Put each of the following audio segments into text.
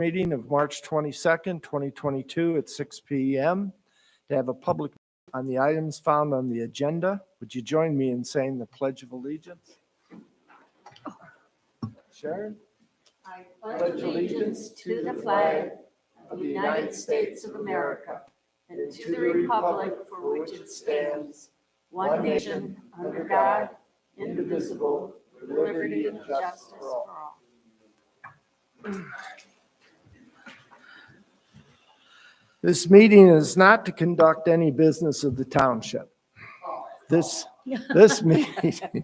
Meeting of March 22nd, 2022 at 6 p.m. to have a public on the items found on the agenda. Would you join me in saying the Pledge of Allegiance? Sharon? I pledge allegiance to the flag of the United States of America and to the republic for which it stands, one nation, under God, indivisible, with liberty and justice for all. This meeting is not to conduct any business of the township. This meeting,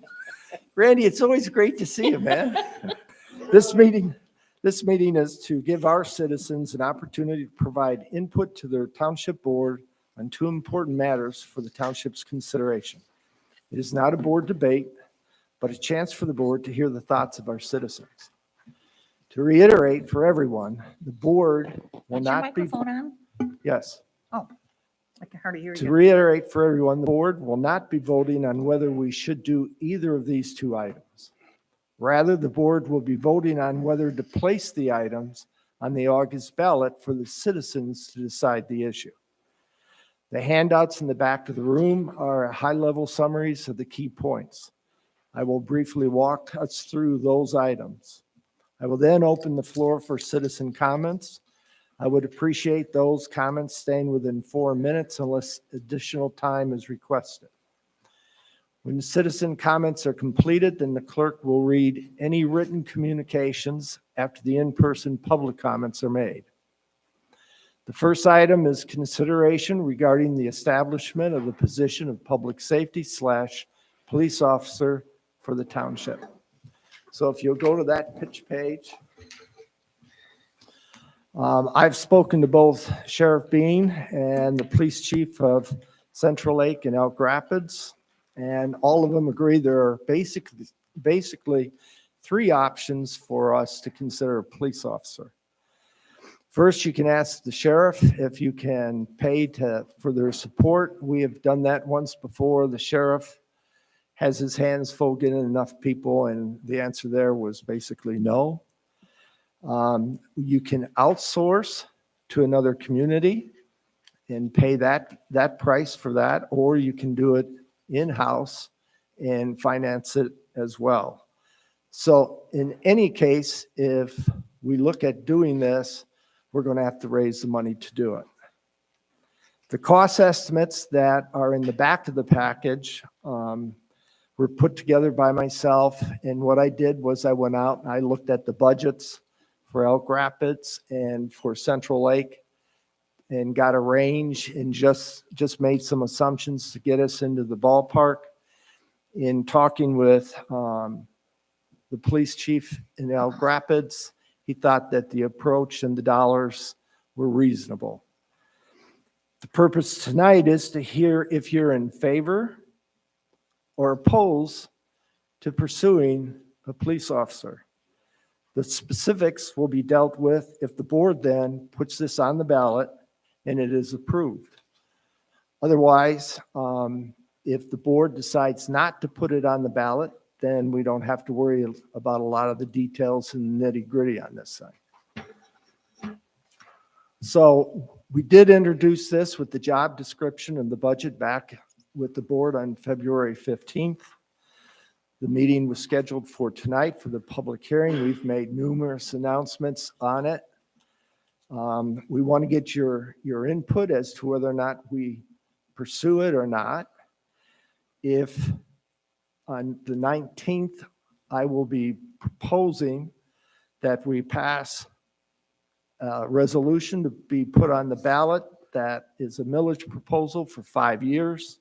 Randy, it's always great to see you, man. This meeting is to give our citizens an opportunity to provide input to their township board on two important matters for the township's consideration. It is not a board debate, but a chance for the board to hear the thoughts of our citizens. To reiterate for everyone, the board will Is your not be. microphone on? Yes. Oh, I can hardly hear To you. reiterate for everyone, the board will not be voting on whether we should do either of these two items. Rather, the board will be voting on whether to place the items on the August ballot for the citizens to decide the issue. The handouts in the back of the room are high-level summaries of the key points. I will briefly walk us through those items. I will then open the floor for citizen comments. I would appreciate those comments staying within 4 minutes unless additional time is requested. When the citizen comments are completed, then the clerk will read any written communications after the in-person public comments are made. The first item is consideration regarding the establishment of the position of public safety / police officer for the township. So if you'll go to that pitch page. I've spoken to both Sheriff Bean and the police chief of Central Lake and Elk Rapids, and all of them agree there are basically three options for us to consider a police officer. First, you can ask the sheriff if you can pay for their support. We have done that once before. The sheriff has his hands full getting enough people, and the answer there was basically no. You can outsource to another community and pay that price for that, or you can do it in-house and finance it as well. So in any case, if we look at doing this, we're going to have to raise the money to do it. The cost estimates that are in the back of the package were put together by myself, and what I did was I went out and I looked at the budgets for Elk Rapids and for Central Lake and got a range and just made some assumptions to get us into the ballpark. In talking with the police chief in Elk Rapids, he thought that the approach and the dollars were reasonable. The purpose tonight is to hear if you're in favor or opposed to pursuing a police officer. The specifics will be dealt with if the board then puts this on the ballot and it is approved. Otherwise, if the board decides not to put it on the ballot, then we don't have to worry about a lot of the details and nitty-gritty on this side. So we did introduce this with the job description and the budget back with the board on February 15th. The meeting was scheduled for tonight for the public hearing. We've made numerous announcements on it. We want to get your input as to whether or not we pursue it or not. If on the 19th, I will be proposing that we pass a resolution to be put on the ballot that is a millage proposal for 5 years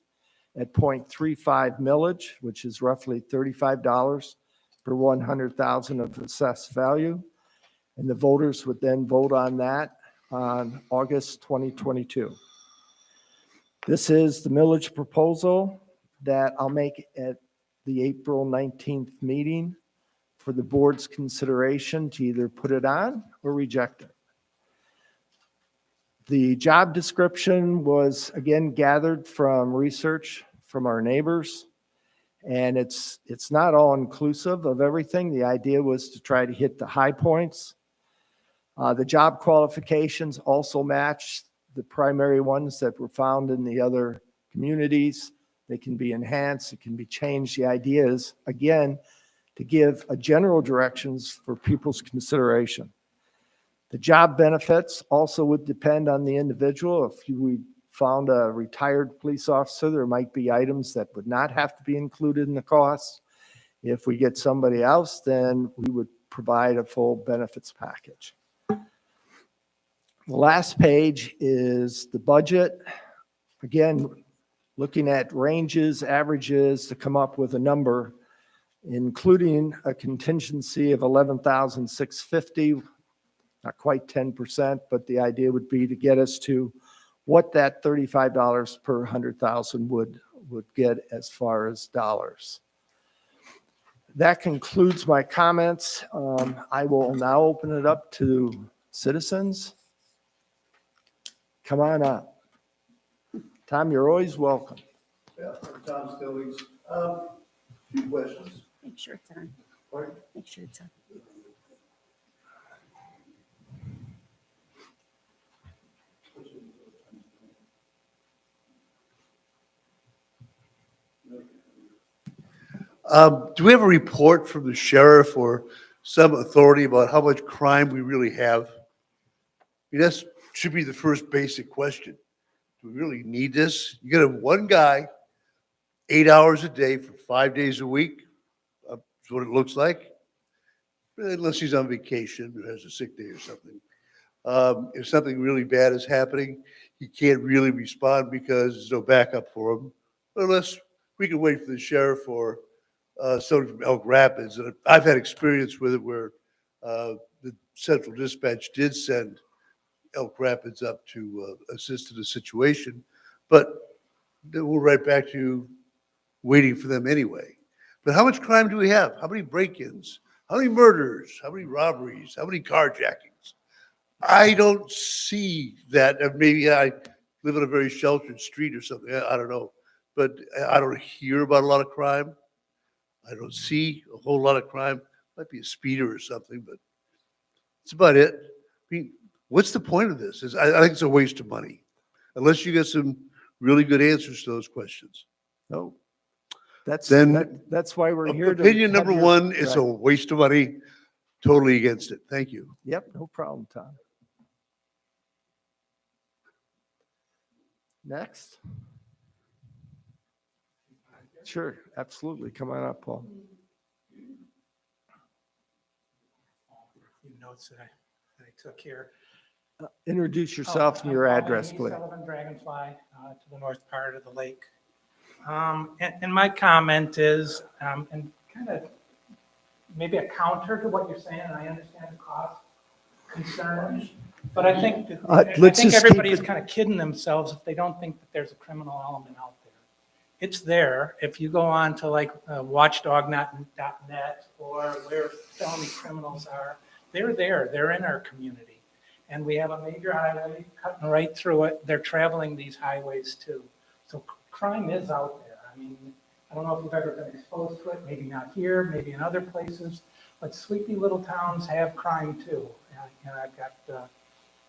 at 0.35 millage, which is roughly $35 per 100,000 of assessed value. And the voters would then vote on that on August 2022. This is the millage proposal that I'll make at the April 19th meeting for the board's consideration to either put it on or reject it. The job description was, again, gathered from research from our neighbors, and it's not all inclusive of everything. The idea was to try to hit the high points. The job qualifications also match the primary ones that were found in the other communities. They can be enhanced, it can be changed. The idea is, again, to give a general directions for people's consideration. The job benefits also would depend on the individual. If we found a retired police officer, there might be items that would not have to be included in the cost. If we get somebody else, then we would provide a full benefits package. The last page is the budget. Again, looking at ranges, averages to come up with a number, including a contingency of $11,650, not quite 10%, but the idea would be to get us to what that $35 per 100,000 would get as far as dollars. That concludes my comments. I will now open it up to citizens. Come on up. Tom, you're always welcome. Yeah, I'm Tom Stillings. Few questions. Make sure it's on. Pardon? Make sure it's on. Do we have a report from the sheriff or some authority about how much crime we really have? I mean, that should be the first basic question. Do we really need this? You got one guy, 8 hours a day for 5 days a week. That's what it looks like. Unless he's on vacation or has a sick day or something. If something really bad is happening, he can't really respond because there's no backup for him. Unless we can wait for the sheriff or somebody from Elk Rapids. And I've had experience with it where the central dispatch did send Elk Rapids up to assist in the situation, but then we're right back to waiting for them anyway. But how much crime do we have? How many break-ins? How many murders? How many robberies? How many carjackings? I don't see that. Maybe I live on a very sheltered street or something. I don't know. But I don't hear about a lot of crime. I don't see a whole lot of crime. Might be a speeder or something, but that's about it. I mean, what's the point of this? I think it's a waste of money, unless you get some really good answers to those questions. No, that's why we're here. Opinion number one, it's a waste of money. Totally against it. Thank you. Yep, no problem, Tom. Next. Sure, absolutely. Come on up, Paul. Few notes that I took here. Introduce yourself and your address, please. Sullivan Dragonfly to the north part of the lake. And my comment is, and kind of maybe a counter to what you're saying, and I understand the cost concerns, but I think everybody's kind of kidding themselves if they don't think that there's a criminal element out there. It's there. If you go on to like watchdog.net or where felony criminals are, they're there. They're in our community. And we have a major highway cutting right through it. They're traveling these highways too. So crime is out there. I mean, I don't know if you've ever been exposed to it, maybe not here, maybe in other places, but sleepy little towns have crime too. And I've got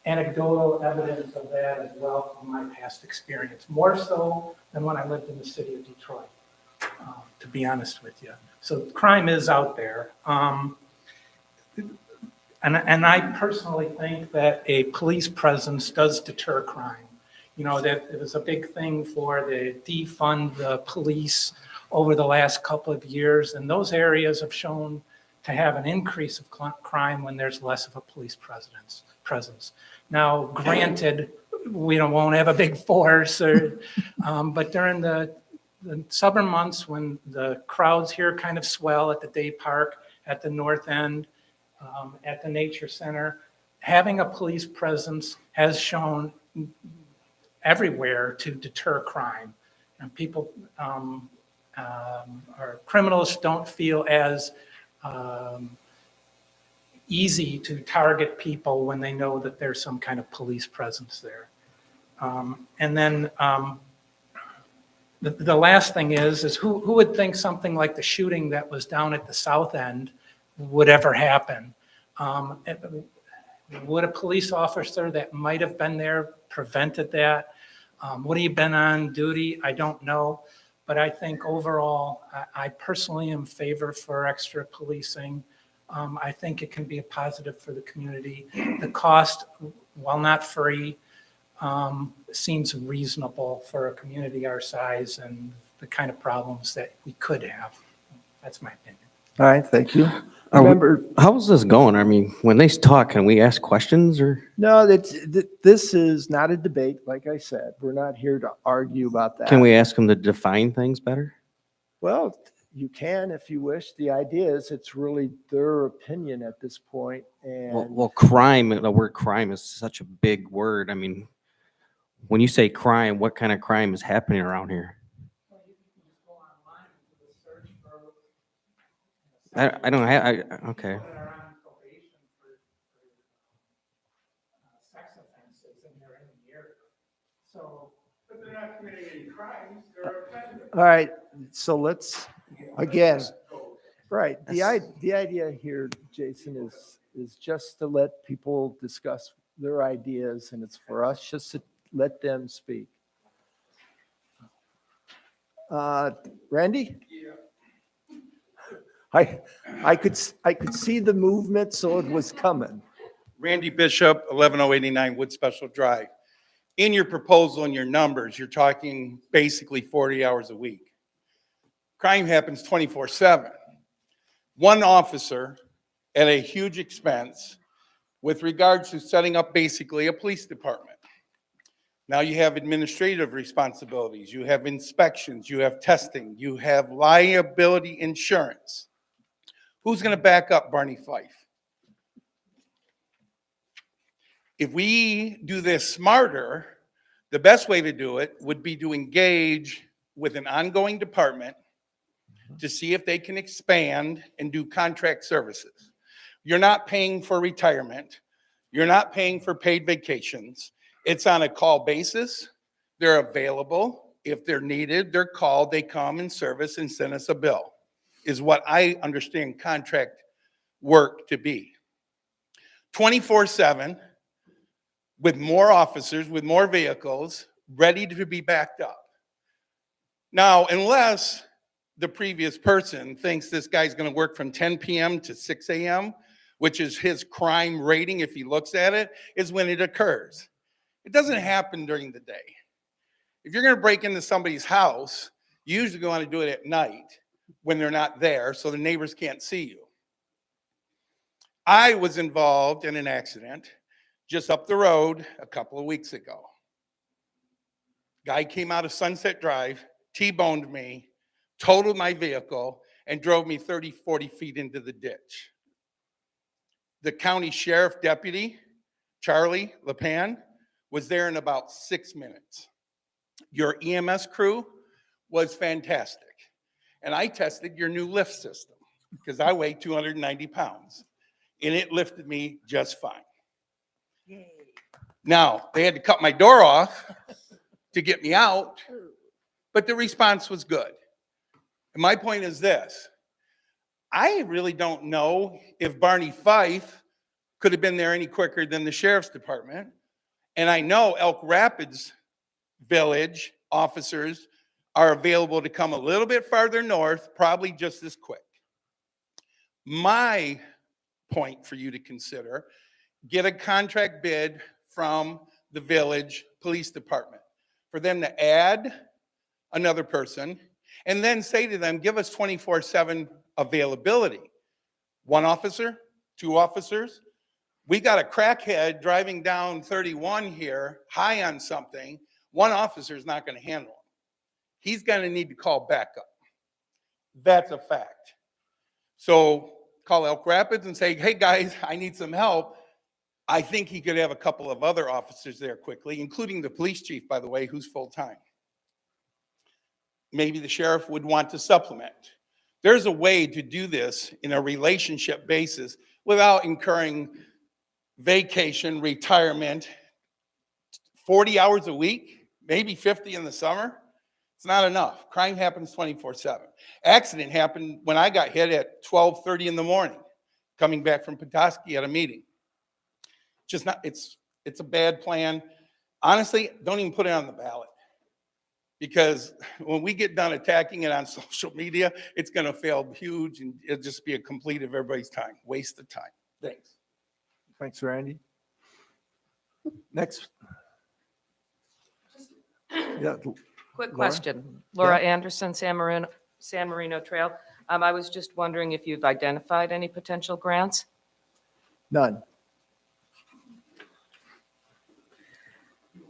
anecdotal evidence of that as well from my past experience, more so than when I lived in the city of Detroit, to be honest with you. So crime is out there. And I personally think that a police presence does deter crime. You know, that it was a big thing for the defund the police over the last couple of years, and those areas have shown to have an increase of crime when there's less of a police presence. Now, granted, we won't have a big force, but during the summer months when the crowds here kind of swell at the day park, at the north end, at the nature center, having a police presence has shown everywhere to deter crime. And people or criminals don't feel as easy to target people when they know that there's some kind of police presence there. And then the last thing is who would think something like the shooting that was down at the south end would ever happen? Would a police officer that might have been there prevented that? Would he have been on duty? I don't know. But I think overall, I personally am in favor for extra policing. I think it can be a positive for the community. The cost, while not free, seems reasonable for a community our size and the kind of problems that we could have. That's my opinion. All right, thank you. Are we- Remember, How's this going? I mean, when they talk, can we ask questions or? no, this is not a debate, like I said. We're not here to argue about that. Can we ask them to define things better? Well, you can if you wish. The idea is it's really their opinion at this point, and Well, crime, the word crime is such a big word. I mean, when you say crime, what kind of crime is happening around here? I don't have, okay. That are on probation for sex offenses and they're in the area. So, but they're not committing any crimes, they're offenders. all right, so let's, again, right, the idea here, Jason, is just to let people discuss their ideas, and it's for us just to let them speak. Randy? I could see the movement, so it was coming. Randy Bishop, 11089 Wood Special Drive. In your proposal and your numbers, you're talking basically 40 hours a week. Crime happens 24/7. One officer at a huge expense with regards to setting up basically a police department. Now you have administrative responsibilities, you have inspections, you have testing, you have liability insurance. Who's going to back up Barney Fife? If we do this smarter, the best way to do it would be to engage with an ongoing department to see if they can expand and do contract services. You're not paying for retirement. You're not paying for paid vacations. It's on a call basis. They're available. If they're needed, they're called, they come and service and send us a bill, is what I understand contract work to be. 24/7 with more officers, with more vehicles, ready to be backed up. Now, unless the previous person thinks this guy's going to work from 10 p.m. to 6 a.m., which is his crime rating, if he looks at it, is when it occurs. It doesn't happen during the day. If you're going to break into somebody's house, you usually want to do it at night when they're not there so the neighbors can't see you. I was involved in an accident just up the road a couple of weeks ago. Guy came out of Sunset Drive, T-boned me, totaled my vehicle, and drove me 30, 40 feet into the ditch. The county sheriff deputy, Charlie LePan, was there in about 6 minutes. Your EMS crew was fantastic. And I tested your new lift system because I weigh 290 pounds and it lifted me just fine. Now, they had to cut my door off to get me out, but the response was good. And my point is this. I really don't know if Barney Fife could have been there any quicker than the sheriff's department. And I know Elk Rapids Village officers are available to come a little bit farther north, probably just as quick. My point for you to consider, get a contract bid from the village police department for them to add another person and then say to them, give us 24/7 availability. One officer, two officers. We got a crackhead driving down 31 here, high on something. One officer is not going to handle him. He's going to need to call backup. That's a fact. So call Elk Rapids and say, hey guys, I need some help. I think he could have a couple of other officers there quickly, including the police chief, by the way, who's full-time. Maybe the sheriff would want to supplement. There's a way to do this in a relationship basis without incurring vacation, retirement, 40 hours a week, maybe 50 in the summer. It's not enough. Crime happens 24/7. Accident happened when I got hit at 12:30 in the morning, coming back from Petoskey at a meeting. Just not, it's a bad plan. Honestly, don't even put it on the ballot. Because when we get done attacking it on social media, it's gonna fail huge and it'll just be a complete of everybody's time, waste of time. Thanks. Thanks, Randy. Next. Yeah, Quick Laura? question. Laura Yeah. Anderson, San Marino Trail. I was just wondering if you've identified any potential grants? none.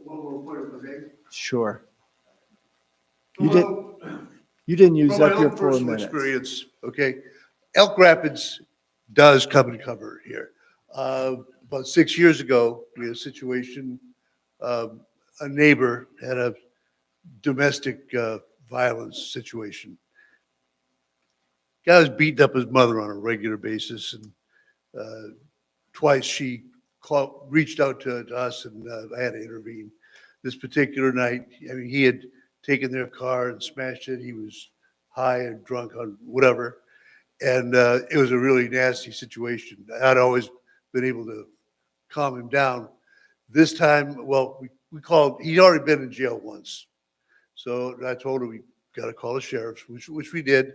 One more point, if I may. Sure. You didn't use From my up your own 4 personal minutes. experience, okay, Elk Rapids does come and cover here. About 6 years ago, we had a situation, a neighbor had a domestic violence situation. Guy was beating up his mother on a regular basis, and twice she reached out to us, and I had to intervene. This particular night, I mean, he had taken their car and smashed it. He was high and drunk on whatever. And it was a really nasty situation. I'd always been able to calm him down. This time, well, we called, he'd already been in jail once. So I told him we got to call the sheriff, which we did.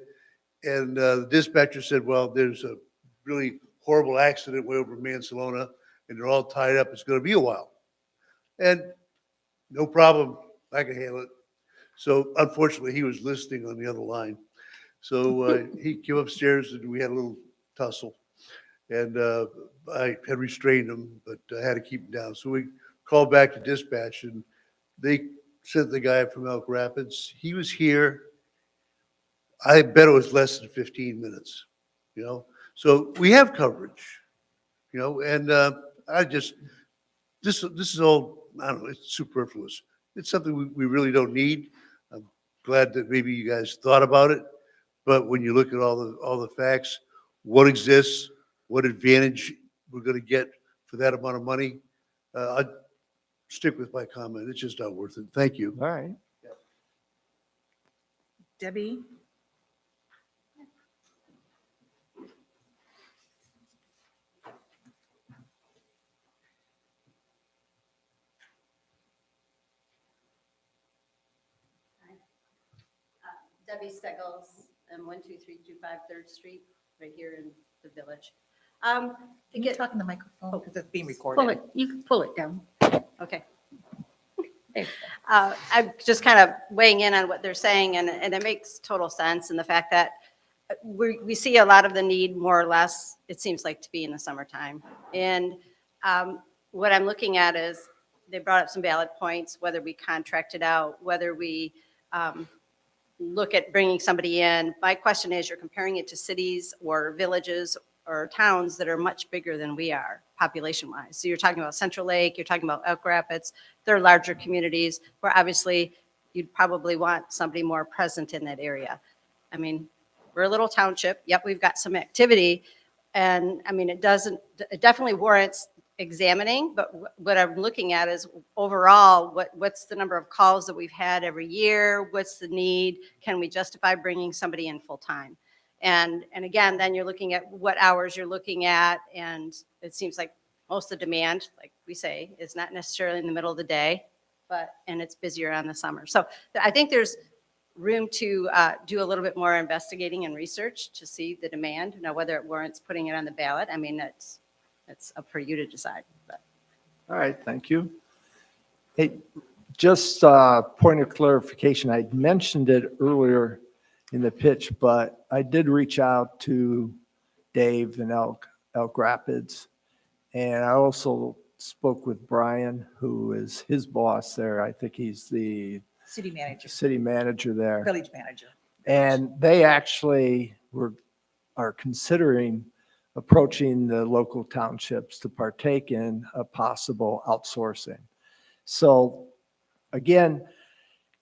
And the dispatcher said, well, there's a really horrible accident way over in Mansalona, and they're all tied up. It's going to be a while. And no problem, I can handle it. So unfortunately, he was listening on the other line. So he came upstairs and we had a little tussle. And I had restrained him, but I had to keep him down. So we called back to dispatch and they sent the guy from Elk Rapids. He was here. I bet it was less than 15 minutes, you know? So we have coverage, you know, and this is all, I don't know, it's superfluous. It's something we really don't need. I'm glad that maybe you guys thought about it, but when you look at all the facts, what exists, what advantage we're going to get for that amount of money, I'd stick with my comment. It's just not worth it. Thank you. All right. Debbie? Debbie Steggles, and 12325 3rd Street, right here in the village. To Can you get, talk in the microphone because it's being pull recorded? it, you can pull it down. Okay. I'm just kind of weighing in on what they're saying, and it makes total sense, and the fact that we see a lot of the need, more or less, it seems like, to be in the summertime. And what I'm looking at is, they brought up some valid points, whether we contract it out, whether we look at bringing somebody in. My question is, you're comparing it to cities or villages or towns that are much bigger than we are, population-wise. So you're talking about Central Lake, you're talking about Elk Rapids, they're larger communities where obviously you'd probably want somebody more present in that area. I mean, we're a little township, yep, we've got some activity, and I mean, it definitely warrants examining, but what I'm looking at is overall, what's the number of calls that we've had every year? What's the need? Can we justify bringing somebody in full time? And again, then you're looking at what hours you're looking at, and it seems like most of the demand, like we say, is not necessarily in the middle of the day, and it's busier on the summer. So I think there's room to do a little bit more investigating and research to see the demand. Now, whether it warrants putting it on the ballot, I mean, it's up for you to decide. But. All right, thank you. Hey, just point of clarification, I mentioned it earlier in the pitch, but I did reach out to Dave in Elk Rapids. And I also spoke with Brian, who is his boss there. I think he's the City manager, city manager there. village manager. And they actually are considering approaching the local townships to partake in a possible outsourcing. So again,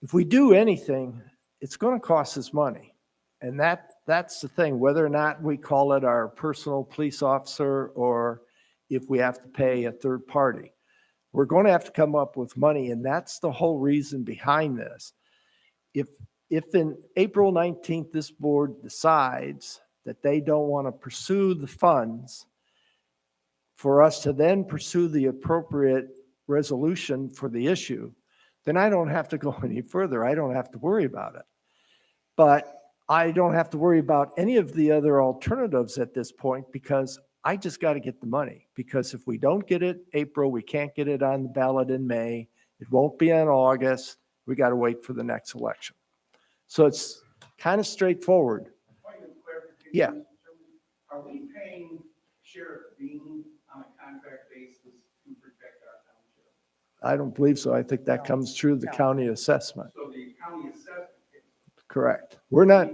if we do anything, it's going to cost us money. And that's the thing, whether or not we call it our personal police officer or if we have to pay a third party, we're going to have to come up with money. And that's the whole reason behind this. If in April 19th, this board decides that they don't want to pursue the funds, for us to then pursue the appropriate resolution for the issue, then I don't have to go any further. I don't have to worry about it. But I don't have to worry about any of the other alternatives at this point because I just got to get the money. Because if we don't get it April, we can't get it on the ballot in May. It won't be in August. We got to wait for the next election. So it's kind of straightforward. Point of clarification. Yeah. Are we paying Sheriff Bean on a contract basis to protect our township? I don't believe so. I think that comes through the county assessment. So the county assessment, Correct. We're not,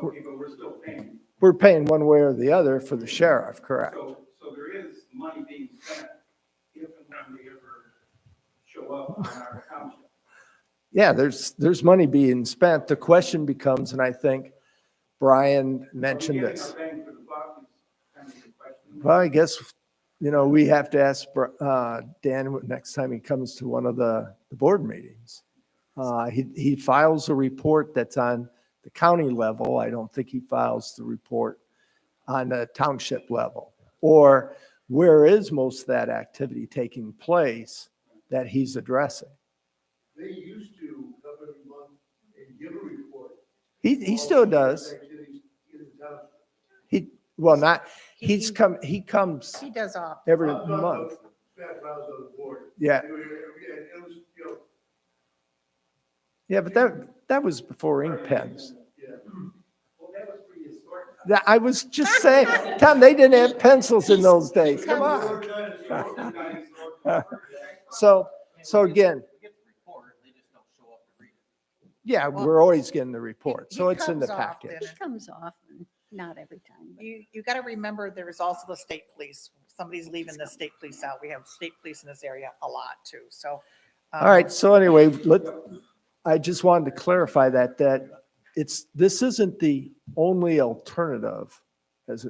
okay, but we're still paying. we're paying one way or the other for the sheriff, correct? So there is money being spent if and when they ever show up on our township. Yeah, there's money being spent. The question becomes, and I think Brian mentioned Are we this. getting our bang for the buck is kind of the question. Well, I guess, we have to ask Dan next time he comes to one of the board meetings. He files a report that's on the county level. I don't think he files the report on the township level. Or where is most of that activity taking place that he's addressing? They used to come every month and give a report. He still does. Activities in the township. He comes He does off. every Not the month. backgrounds on the board. Yeah. It was, Yeah, but that was before ink pens. yeah. Well, that was prehistoric. I was just saying, Tom, they didn't have pencils in those days. Come on. So again, yeah, we're always getting the report. So He it's in the comes often. package. It comes often, not every time. but- You got to remember, there's also the state police. Somebody's leaving the state police out. We have state police in this area a lot too, so. All right, so anyway, I just wanted to clarify that this isn't the only alternative as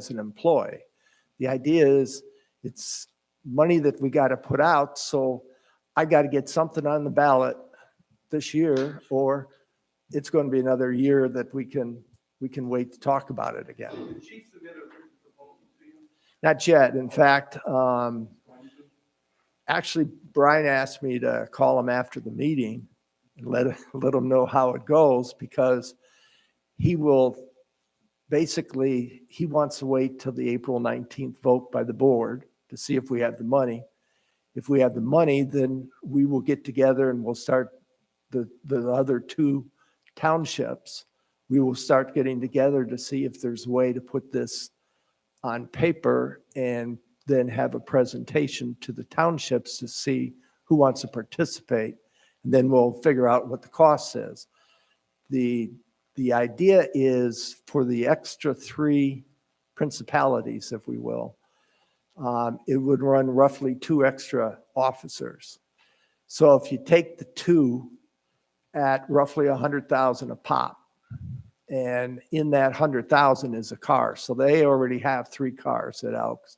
an employee. The idea is it's money that we got to put out, so I got to get something on the ballot this year, or it's going to be another year that we can wait to talk about it again. Did she submit a written proposal to you? Not yet. In fact, actually, Brian asked me to call him after the meeting and let him know how it goes, because he wants to wait till the April 19th vote by the board to see if we have the money. If we have the money, then we will get together and we'll start the other two townships. We will start getting together to see if there's a way to put this on paper and then have a presentation to the townships to see who wants to participate. And then we'll figure out what the cost is. The idea is for the extra 3 principalities, if we will, it would run roughly 2 extra officers. So if you take the 2 at roughly 100,000 a pop, and in that 100,000 is a car. So they already have 3 cars at Elks.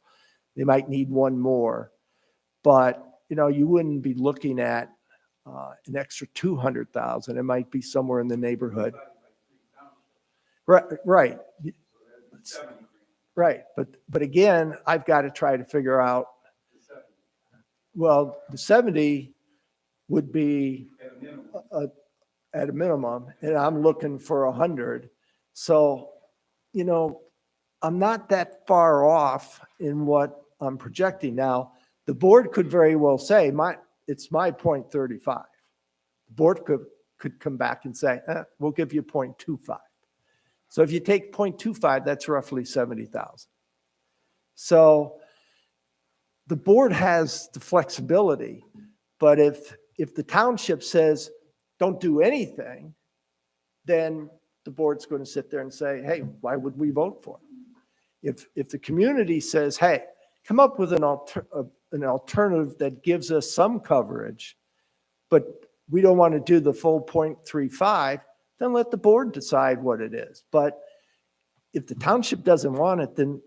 They might need 1 more, but you wouldn't be looking at an extra 200,000. It might be somewhere in the neighborhood. Right. Right. But again, I've got to try to figure out, well, the 70 would be at a minimum, and I'm looking for 100. So, I'm not that far off in what I'm projecting. Now, the board could very well say, it's my 0.35. The board could come back and say, we'll give you 0.25. So if you take 0.25, that's roughly 70,000. So the board has the flexibility, but if the township says, don't do anything, then the board's going to sit there and say, hey, why would we vote for it? If the community says, hey, come up with an alternative that gives us some coverage, but we don't want to do the full 0.35, then let the board decide what it is. But if the township doesn't want it, then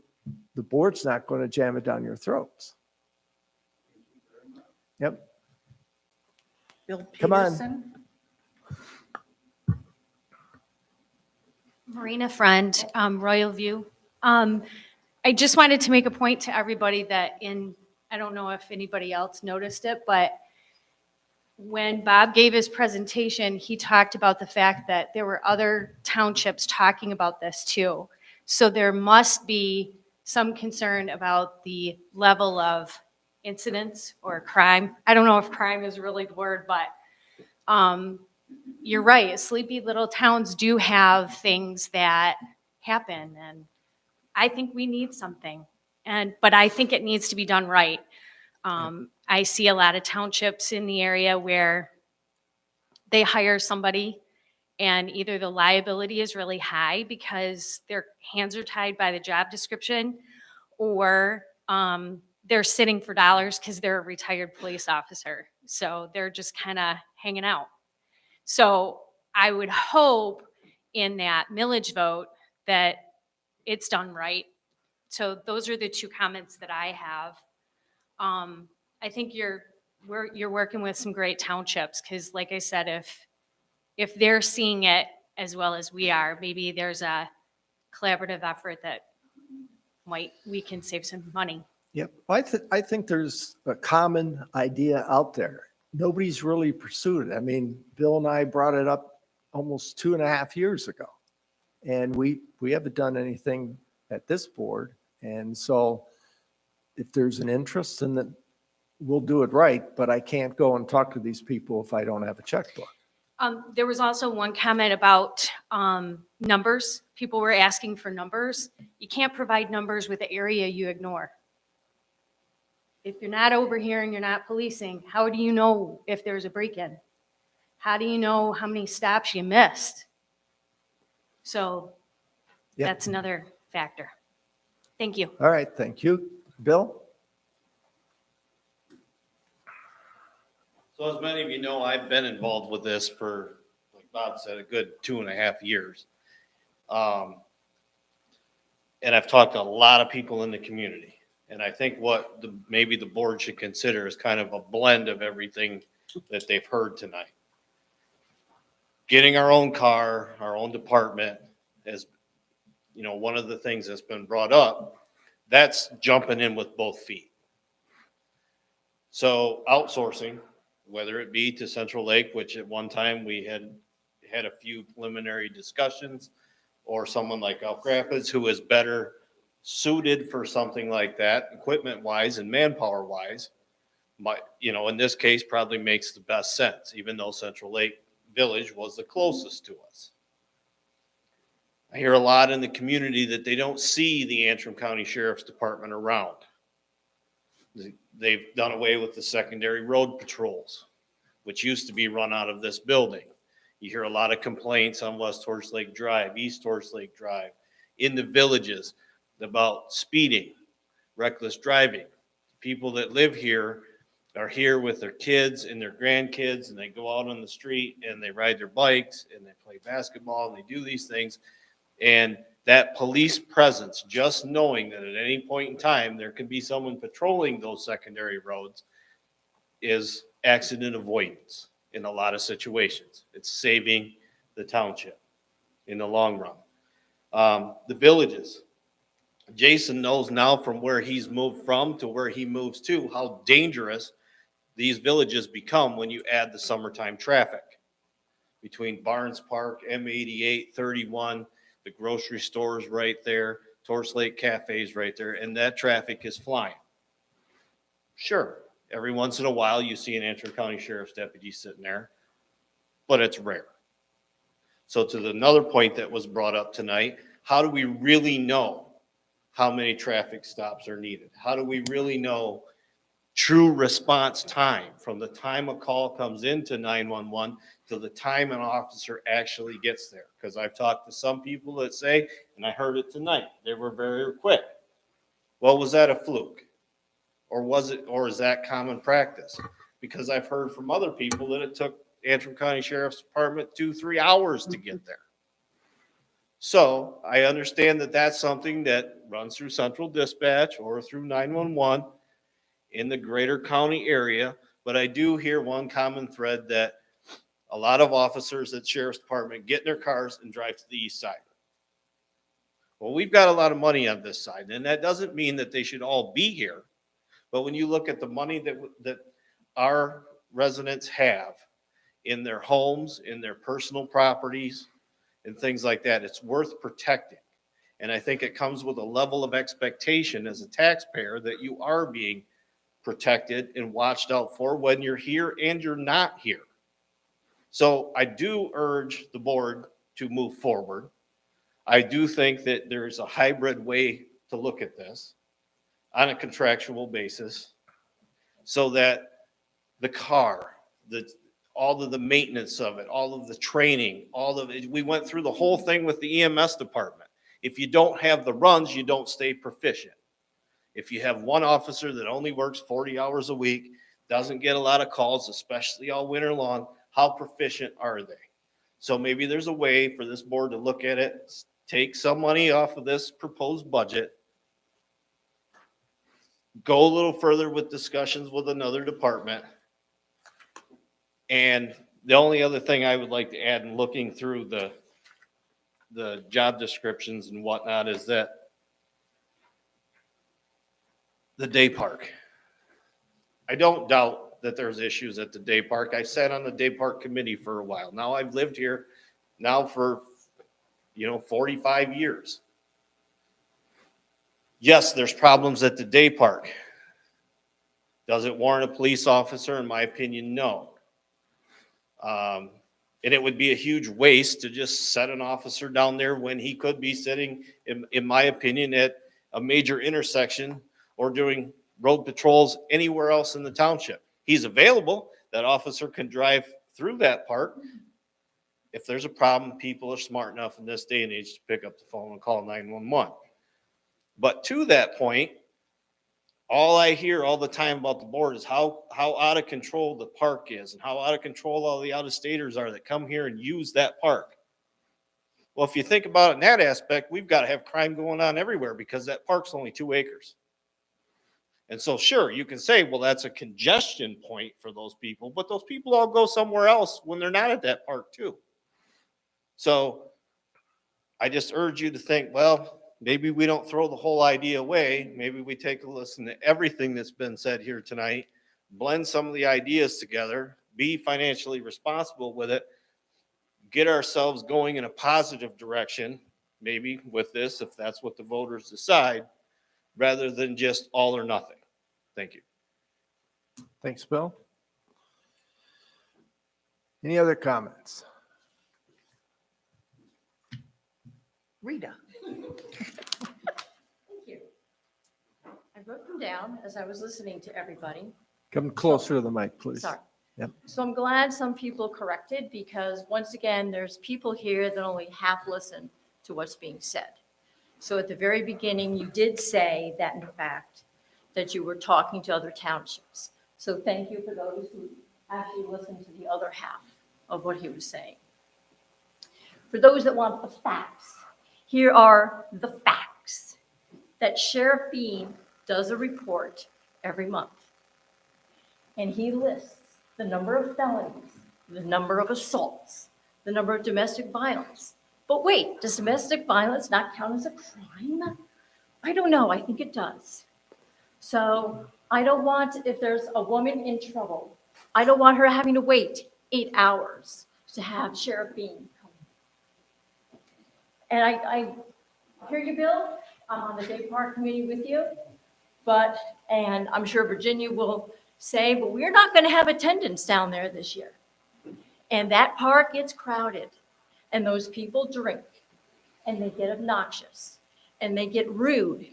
the board's not going to jam it down your throats. Yep. Bill Come on. Peterson. Marina Friend, Royal View. I just wanted to make a point to everybody that I don't know if anybody else noticed it, but when Bob gave his presentation, he talked about the fact that there were other townships talking about this too. So there must be some concern about the level of incidents or crime. I don't know if crime is really the word, but you're right. Sleepy little towns do have things that happen, and I think we need something. But I think it needs to be done right. I see a lot of townships in the area where they hire somebody and either the liability is really high because their hands are tied by the job description, or they're sitting for dollars because they're a retired police officer. So they're just kind of hanging out. So I would hope in that millage vote that it's done right. So those are the two comments that I have. I think you're working with some great townships because, like I said, if they're seeing it as well as we are, maybe there's a collaborative effort that we can save some money. Yep. I think there's a common idea out there. Nobody's really pursued it. I mean, Bill and I brought it up almost 2.5 years ago, and we haven't done anything at this board. And so if there's an interest in that, we'll do it right, but I can't go and talk to these people if I don't have a checkbook. There was also one comment about numbers. People were asking for numbers. You can't provide numbers with the area you ignore. If you're not over here and you're not policing, how do you know if there's a break-in? How do you know how many stops you missed? So Yep. that's another factor. Thank you. All right, thank you. Bill? So as many of you know, I've been involved with this for, like Bob said, a good 2.5 years. And I've talked to a lot of people in the community. And I think what maybe the board should consider is kind of a blend of everything that they've heard tonight. Getting our own car, our own department, as you know, one of the things that's been brought up, that's jumping in with both feet. So outsourcing, whether it be to Central Lake, which at one time we had a few preliminary discussions, or someone like Elk Rapids who is better suited for something like that, equipment wise and manpower wise, might, you know, in this case probably makes the best sense, even though Central Lake Village was the closest to us. I hear a lot in the community that they don't see the Antrim County Sheriff's Department around. They've done away with the secondary road patrols, which used to be run out of this building. You hear a lot of complaints on West Horse Lake Drive, East Horse Lake Drive, in the villages about speeding, reckless driving. People that live here are here with their kids and their grandkids, and they go out on the street and they ride their bikes and they play basketball and they do these things. And that police presence, just knowing that at any point in time there could be someone patrolling those secondary roads, is accident avoidance in a lot of situations. It's saving the township in the long run. The villages. Jason knows now from where he's moved from to where he moves to how dangerous these villages become when you add the summertime traffic between Barnes Park, M88, 31, the grocery stores right there, Torch Lake Cafes right there, and that traffic is flying. Sure, every once in a while you see an Antrim County Sheriff's deputy sitting there, but it's rare. So to another point that was brought up tonight, how do we really know how many traffic stops are needed? How do we really know true response time from the time a call comes into 911 to the time an officer actually gets there? Because I've talked to some people that say, and I heard it tonight, they were very quick. Well, was that a fluke? Or is that common practice? Because I've heard from other people that it took Antrim County Sheriff's Department 2-3 hours to get there. So I understand that that's something that runs through Central Dispatch or through 911 in the greater county area. But I do hear one common thread that a lot of officers at Sheriff's Department get in their cars and drive to the east side. Well, we've got a lot of money on this side, and that doesn't mean that they should all be here. But when you look at the money that our residents have in their homes, in their personal properties, and things like that, it's worth protecting. And I think it comes with a level of expectation as a taxpayer that you are being protected and watched out for when you're here and you're not here. So I do urge the board to move forward. I do think that there's a hybrid way to look at this on a contractual basis so that the car, all of the maintenance of it, all of the training, all of it, we went through the whole thing with the EMS department. If you don't have the runs, you don't stay proficient. If you have one officer that only works 40 hours a week, doesn't get a lot of calls, especially all winter long, how proficient are they? So maybe there's a way for this board to look at it, take some money off of this proposed budget, go a little further with discussions with another department. And the only other thing I would like to add in looking through the job descriptions and whatnot is that the day park. I don't doubt that there's issues at the day park. I sat on the day park committee for a while. Now I've lived here now for, 45 years. Yes, there's problems at the day park. Does it warrant a police officer? In my opinion, no. And it would be a huge waste to just set an officer down there when he could be sitting, in my opinion, at a major intersection or doing road patrols anywhere else in the township. He's available. That officer can drive through that park. If there's a problem, people are smart enough in this day and age to pick up the phone and call 911. But to that point, all I hear all the time about the board is how out of control the park is and how out of control all the out-of-staters are that come here and use that park. Well, if you think about it in that aspect, we've got to have crime going on everywhere because that park's only 2 acres. And so, sure, you can say, well, that's a congestion point for those people, but those people all go somewhere else when they're not at that park too. So I just urge you to think, well, maybe we don't throw the whole idea away. Maybe we take a listen to everything that's been said here tonight, blend some of the ideas together, be financially responsible with it, get ourselves going in a positive direction, maybe with this, if that's what the voters decide, rather than just all or nothing. Thank you. Thanks, Bill. Any other comments? Rita. Thank you. I wrote them down as I was listening to everybody. Come closer to the mic, please. Sorry. Yep. So I'm glad some people corrected because once again, there's people here that only half listen to what's being said. So at the very beginning, you did say that in fact, that you were talking to other townships. So thank you for those who actually listened to the other half of what he was saying. For those that want the facts, here are the facts. That Sheriff Bean does a report every month. And he lists the number of felonies, the number of assaults, the number of domestic violence. But wait, does domestic violence not count as a crime? I don't know, I think it does. So I don't want, if there's a woman in trouble, I don't want her having to wait 8 hours to have Sheriff Bean come. And I hear you, Bill, I'm on the day park committee with you, and I'm sure Virginia will say, but we're not going to have attendance down there this year. And that park gets crowded, and those people drink, and they get obnoxious, and they get rude,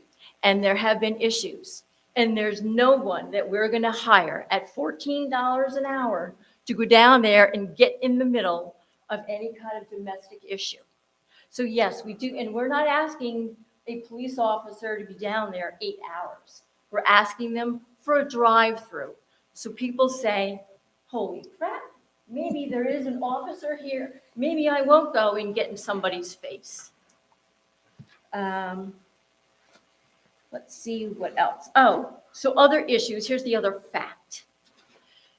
and there have been issues. And there's no one that we're going to hire at $14 an hour to go down there and get in the middle of any kind of domestic issue. So yes, we do, and we're not asking a police officer to be down there 8 hours. We're asking them for a drive-through. So people say, holy crap, maybe there is an officer here. Maybe I won't go and get in somebody's face. Let's see what else. Oh, so other issues. Here's the other fact.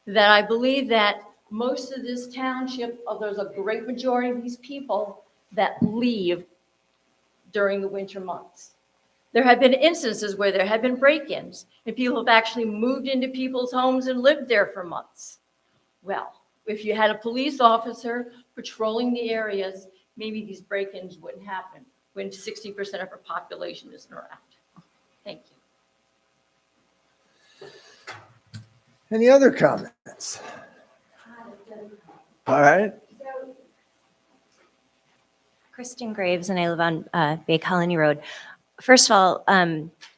That I believe that most of this township, there's a great majority of these people that leave during the winter months. There have been instances where there have been break-ins and people have actually moved into people's homes and lived there for months. Well, if you had a police officer patrolling the areas, maybe these break-ins wouldn't happen when 60% of our population isn't around. Thank you. Any other comments? All right. Kristen Graves, and I live on Bay Colony Road. First of all,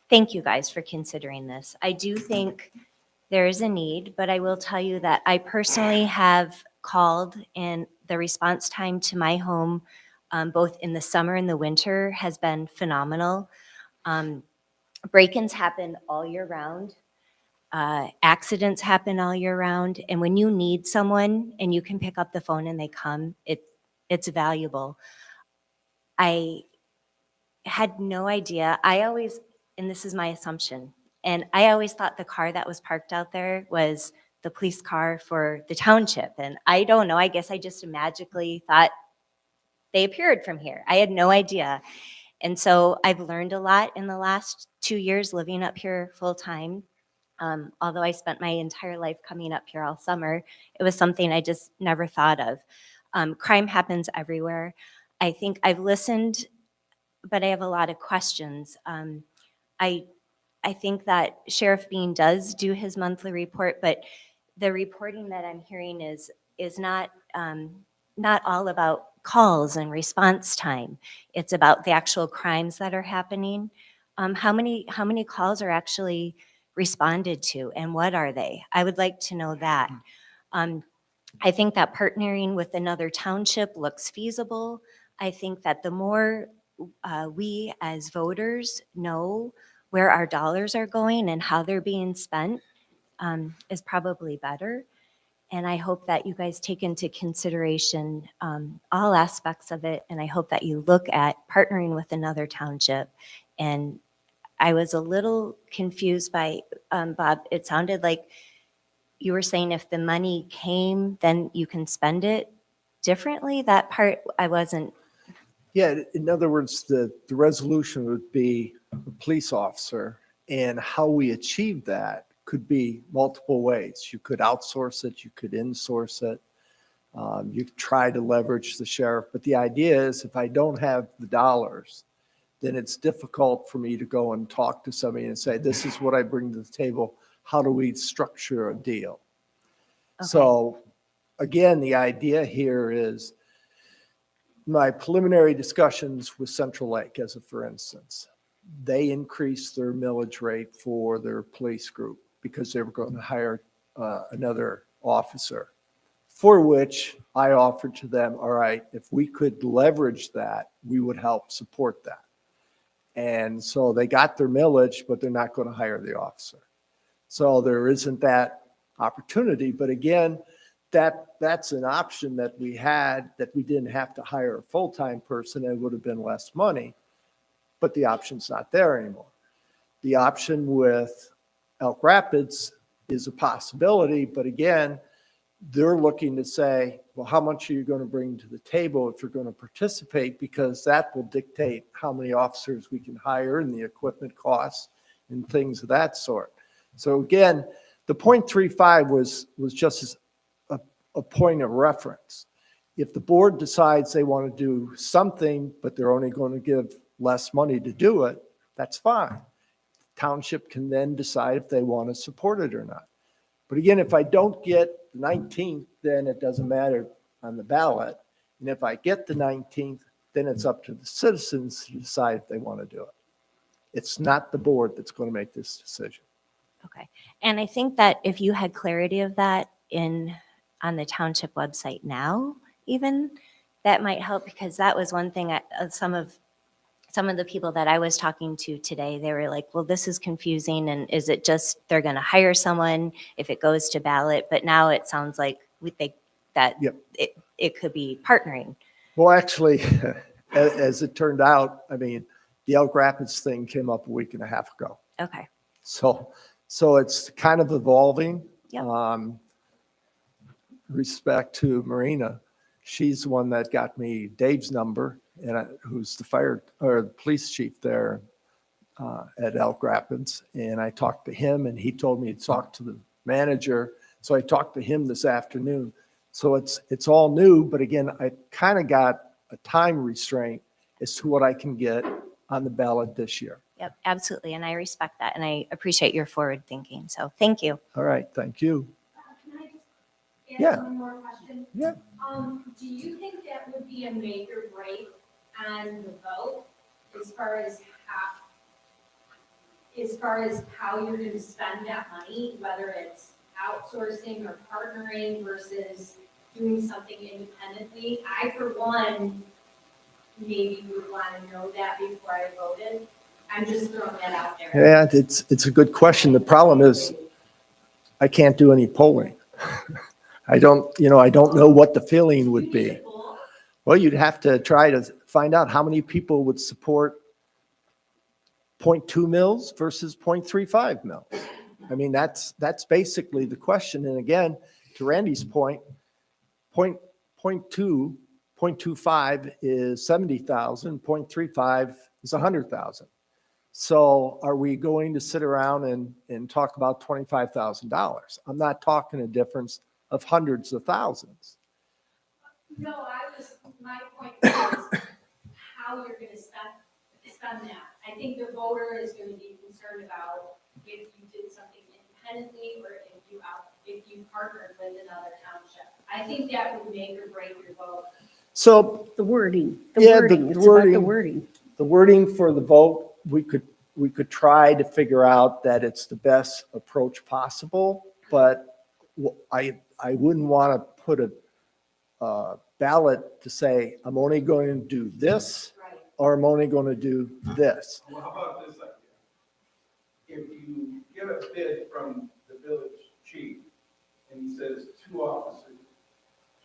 thank you guys for considering this. I do think there is a need, but I will tell you that I personally have called, and the response time to my home, both in the summer and the winter, has been phenomenal. Break-ins happen all year round. Accidents happen all year round. And when you need someone and you can pick up the phone and they come, it's valuable. I had no idea. And this is my assumption, and I always thought the car that was parked out there was the police car for the township. And I don't know, I guess I just magically thought they appeared from here. I had no idea. And so I've learned a lot in the last 2 years living up here full time. Although I spent my entire life coming up here all summer, it was something I just never thought of. Crime happens everywhere. I think I've listened, but I have a lot of questions. I think that Sheriff Bean does do his monthly report, but the reporting that I'm hearing is not all about calls and response time. It's about the actual crimes that are happening. How many calls are actually responded to, and what are they? I would like to know that. I think that partnering with another township looks feasible. I think that the more we as voters know where our dollars are going and how they're being spent is probably better. And I hope that you guys take into consideration all aspects of it. And I hope that you look at partnering with another township. And I was a little confused by, Bob, it sounded like you were saying if the money came, then you can spend it differently. That part I wasn't. Yeah, in other words, the resolution would be a police officer, and how we achieve that could be multiple ways. You could outsource it, you could insource it, you could try to leverage the sheriff. But the idea is if I don't have the dollars, then it's difficult for me to go and talk to somebody and say, this is what I bring to the table. How do we structure a deal? Okay. So again, the idea here is my preliminary discussions with Central Lake, as a for instance, they increased their millage rate for their police group because they were going to hire another officer, for which I offered to them, all right, if we could leverage that, we would help support that. And so they got their millage, but they're not going to hire the officer. So there isn't that opportunity. But again, that's an option that we had, that we didn't have to hire a full-time person. It would have been less money, but the option's not there anymore. The option with Elk Rapids is a possibility, but again, they're looking to say, well, how much are you going to bring to the table if you're going to participate? Because that will dictate how many officers we can hire and the equipment costs and things of that sort. So again, the 0.35 was just as a point of reference. If the board decides they want to do something, but they're only going to give less money to do it, that's fine. Township can then decide if they want to support it or not. But again, if I don't get the 19th, then it doesn't matter on the ballot. And if I get the 19th, then it's up to the citizens to decide if they want to do it. It's not the board that's going to make this decision. Okay. And I think that if you had clarity of that on the township website now, even, that might help, because that was one thing some of the people that I was talking to today, they were like, well, this is confusing. And is it just they're going to hire someone if it goes to ballot? But now it sounds like we think that Yep. it could be partnering. Well, actually, as it turned out, I mean, the Elk Rapids thing came up a week and a half ago. Okay. So it's kind of evolving. Yep. Respect to Marina, she's the one that got me Dave's number, and who's the fire or the police chief there at Elk Rapids. And I talked to him, and he told me to talk to the manager. So I talked to him this afternoon. So it's all new, but again, I kind of got a time restraint as to what I can get on the ballot this year. Yep, absolutely. And I respect that. And I appreciate your forward thinking. So thank you. All right, thank you. Can I just Yeah. ask one more question? Yeah. Do you think that would be a make or break on the vote as far as how you're going to spend that money, whether it's outsourcing or partnering versus doing something independently? I, for one, maybe would want to know that before I voted. I'm just throwing that out there. Yeah, it's a good question. The problem is I can't do any polling. I don't know what the feeling would be. Well, you'd have to try to find out how many people would support 0.2 mils versus 0.35 mils. I mean, that's basically the question. And again, to Randy's point, 0.25 is 70,000, 0.35 is 100,000. So are we going to sit around and talk about $25,000? I'm not talking a difference of hundreds of thousands. No, my point is how you're going to spend that. I think the voter is going to be concerned about if you did something independently or if you partnered with another township. I think that would make or break your vote. So The wording, Yeah, it's about the wording. the wording for the vote, we could try to figure out that it's the best approach possible, but I wouldn't want to put a ballot to say, I'm only going to do this, Right. or I'm only going to do this. Well, how about this idea? If you get a bid from the village chief and he says 2 officers,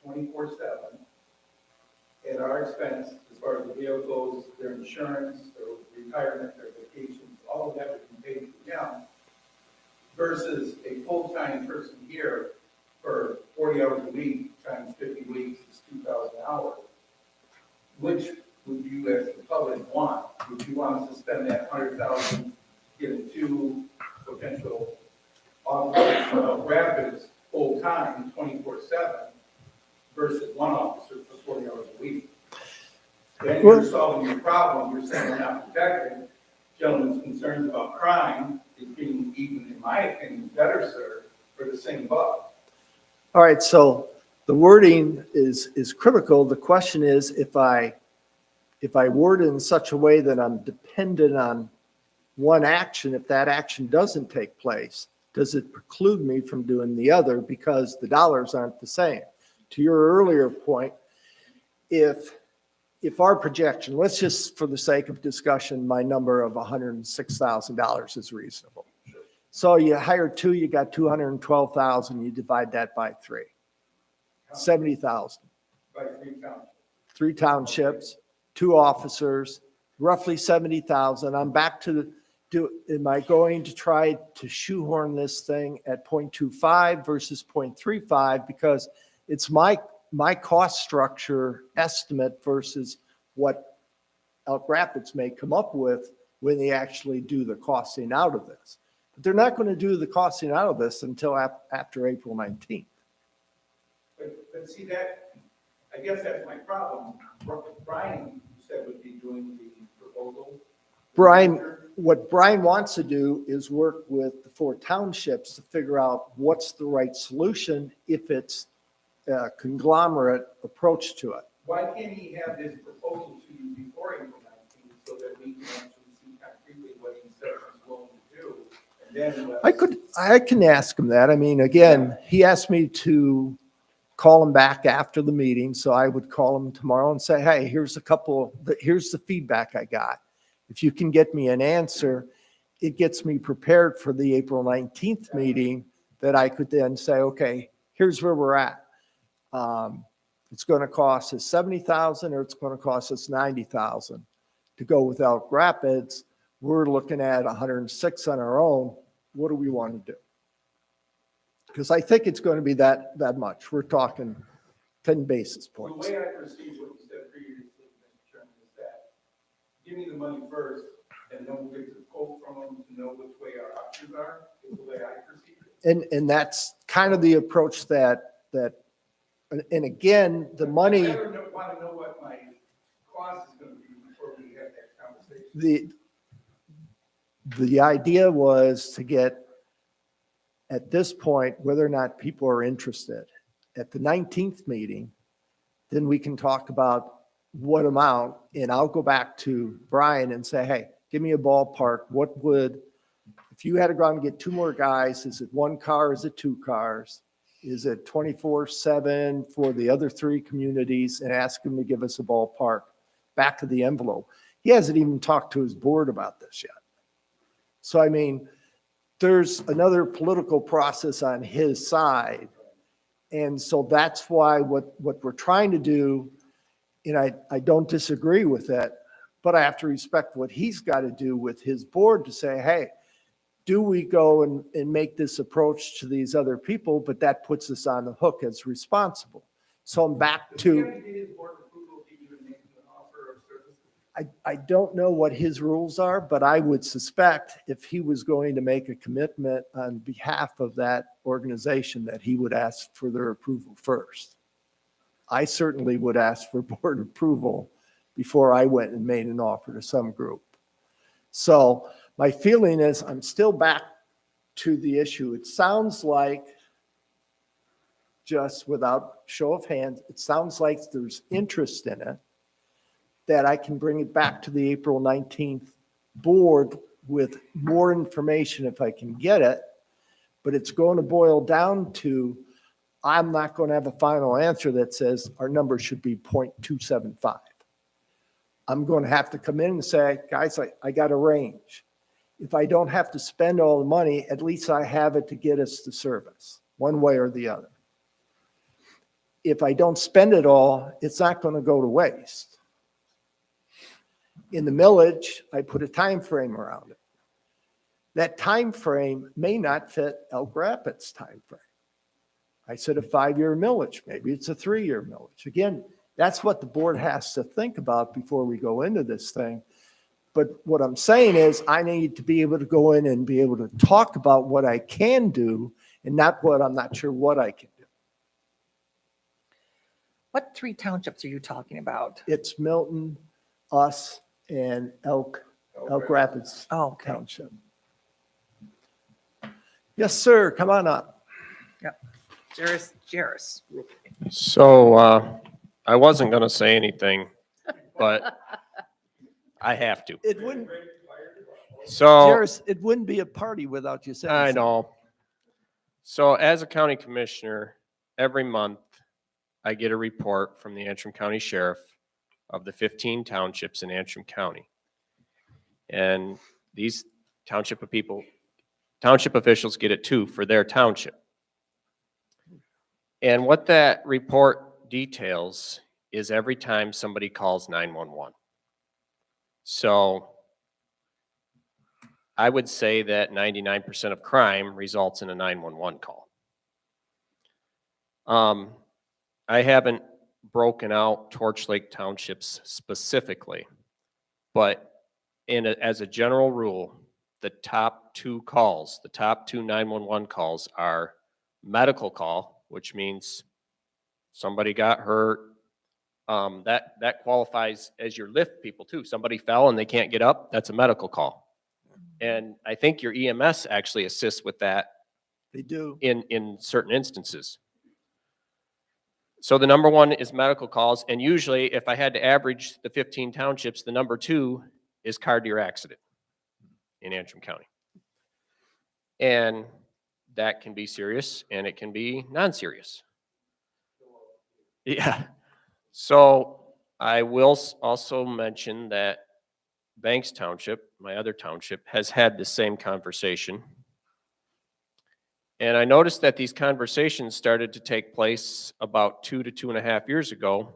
24/7, at our expense, as far as the vehicles, their insurance, their retirement, their vacations, all of that would be paid for them, versus a full-time person here for 40 hours a week times 50 weeks is 2,000 hours. Which would you, as the public, want? Would you want us to spend that 100,000 getting 2 potential officers of Rapids full-time, 24/7, versus 1 officer for 40 hours a week? Then you're solving your problem. You're saying we're not protected. Gentlemen's concerns about crime is being, even in my opinion, better served for the same buck. All right, so the wording is critical. The question is, if I word it in such a way that I'm dependent on one action, if that action doesn't take place, does it preclude me from doing the other because the dollars aren't the same? To your earlier point, if our projection, let's just for the sake of discussion, my number of $106,000 is reasonable. So you hire 2, you got 212,000, you divide that by 3. 70,000. By 3 townships. 3 townships, 2 officers, roughly 70,000. I'm back to am I going to try to shoehorn this thing at 0.25 versus 0.35 because it's my cost structure estimate versus what Elk Rapids may come up with when they actually do the costing out of this. But they're not going to do the costing out of this until after April 19th. But see that, I guess that's my problem. Brian, you said, would be doing the proposal. What Brian wants to do is work with the 4 townships to figure out what's the right solution if it's a conglomerate approach to it. Why can't he have his proposal to you before April 19th so that we can actually see concretely what he says he's willing to do? And then I can ask him that. I mean, again, he asked me to call him back after the meeting, so I would call him tomorrow and say, hey, here's the feedback I got. If you can get me an answer, it gets me prepared for the April 19th meeting that I could then say, okay, here's where we're at. It's going to cost us $70,000 or it's going to cost us $90,000 to go with Elk Rapids. We're looking at 106 on our own. What do we want to do? Because I think it's going to be that much. We're talking 10 basis The points. way I perceive what you said previously, Mr. Chairman, is that give me the money first, and then we'll get the quote from them to know which way our options are, is the way I perceive it. And that's kind of the approach and again, the money, I want to know what my cost is going to be before we have that conversation. the idea was to get, at this point, whether or not people are interested. At the 19th meeting, then we can talk about what amount, and I'll go back to Brian and say, hey, give me a ballpark. What would, if you had to go out and get 2 more guys, is it 1 car, is it 2 cars? Is it 24/7 for the other 3 communities, and ask him to give us a ballpark back of the envelope? He hasn't even talked to his board about this yet. So, I mean, there's another political process on his side. And so that's why what we're trying to do, and I don't disagree with it, but I have to respect what he's got to do with his board to say, hey, do we go and make this approach to these other people? But that puts us on the hook as responsible. So I'm back to, I don't know what his rules are, but I would suspect if he was going to make a commitment on behalf of that organization, that he would ask for their approval first. I certainly would ask for board approval before I went and made an offer to some group. So my feeling is I'm still back to the issue. It sounds like, just without show of hands, it sounds like there's interest in it, that I can bring it back to the April 19th board with more information if I can get it. But it's going to boil down to, I'm not going to have a final answer that says our number should be 0.275. I'm going to have to come in and say, guys, I got a range. If I don't have to spend all the money, at least I have it to get us the service, one way or the other. If I don't spend it all, it's not going to go to waste. In the millage, I put a time frame around it. That time frame may not fit Elk Rapids time frame. I said a 5-year millage, maybe it's a 3-year millage. Again, that's what the board has to think about before we go into this thing. But what I'm saying is I need to be able to go in and be able to talk about what I can do and not what I'm not sure what I can do. What 3 townships are you talking about? It's Milton, us, and Elk Rapids Oh, okay. Township. Yes, sir. Come on up. Yep. Jairus. So I wasn't going to say anything, but I have to. It wouldn't, So Jairus, it wouldn't be a party without you saying I something. know. So as a county commissioner, every month I get a report from the Antrim County Sheriff of the 15 townships in Antrim County. And these township officials get it too for their township. And what that report details is every time somebody calls 911. So I would say that 99% of crime results in a 911 call. I haven't broken out Torch Lake townships specifically, but as a general rule, the top 2 calls, the top 2 911 calls are medical call, which means somebody got hurt. That qualifies as your lift people too. Somebody fell and they can't get up, that's a medical call. And I think your EMS actually assists with that. They do. In certain instances. So the number 1 is medical calls, and usually if I had to average the 15 townships, the number 2 is car deer accident in Antrim County. And that can be serious and it can be non-serious. Yeah. So I will also mention that Banks Township, my other township, has had the same conversation. And I noticed that these conversations started to take place about 2 to 2.5 years ago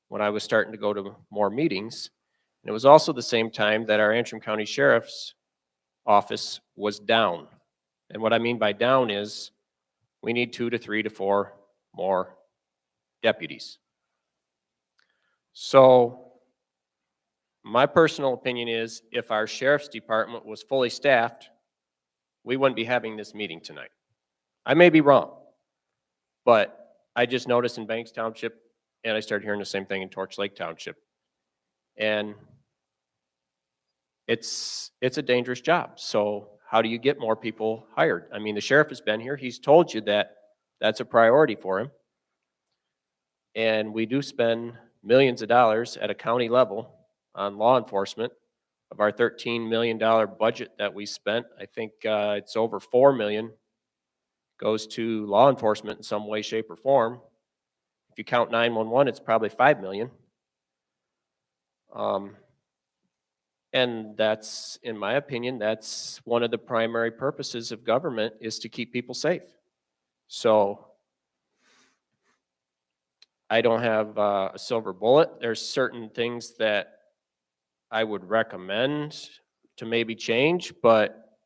when I was starting to go to more meetings. And it was also the same time that our Antrim County Sheriff's Office was down. And what I mean by down is we need 2 to 3 to 4 more deputies. So my personal opinion is if our sheriff's department was fully staffed, we wouldn't be having this meeting tonight. I may be wrong, but I just noticed in Banks Township, and I started hearing the same thing in Torch Lake Township. And it's a dangerous job. So how do you get more people hired? I mean, the sheriff has been here. He's told you that that's a priority for him. And we do spend millions of dollars at a county level on law enforcement. Of our $13 million budget that we spent, I think it's over $4 million goes to law enforcement in some way, shape, or form. If you count 911, it's probably $5 million. And that's, in my opinion, that's one of the primary purposes of government is to keep people safe. So I don't have a silver bullet. There's certain things that I would recommend to maybe change, but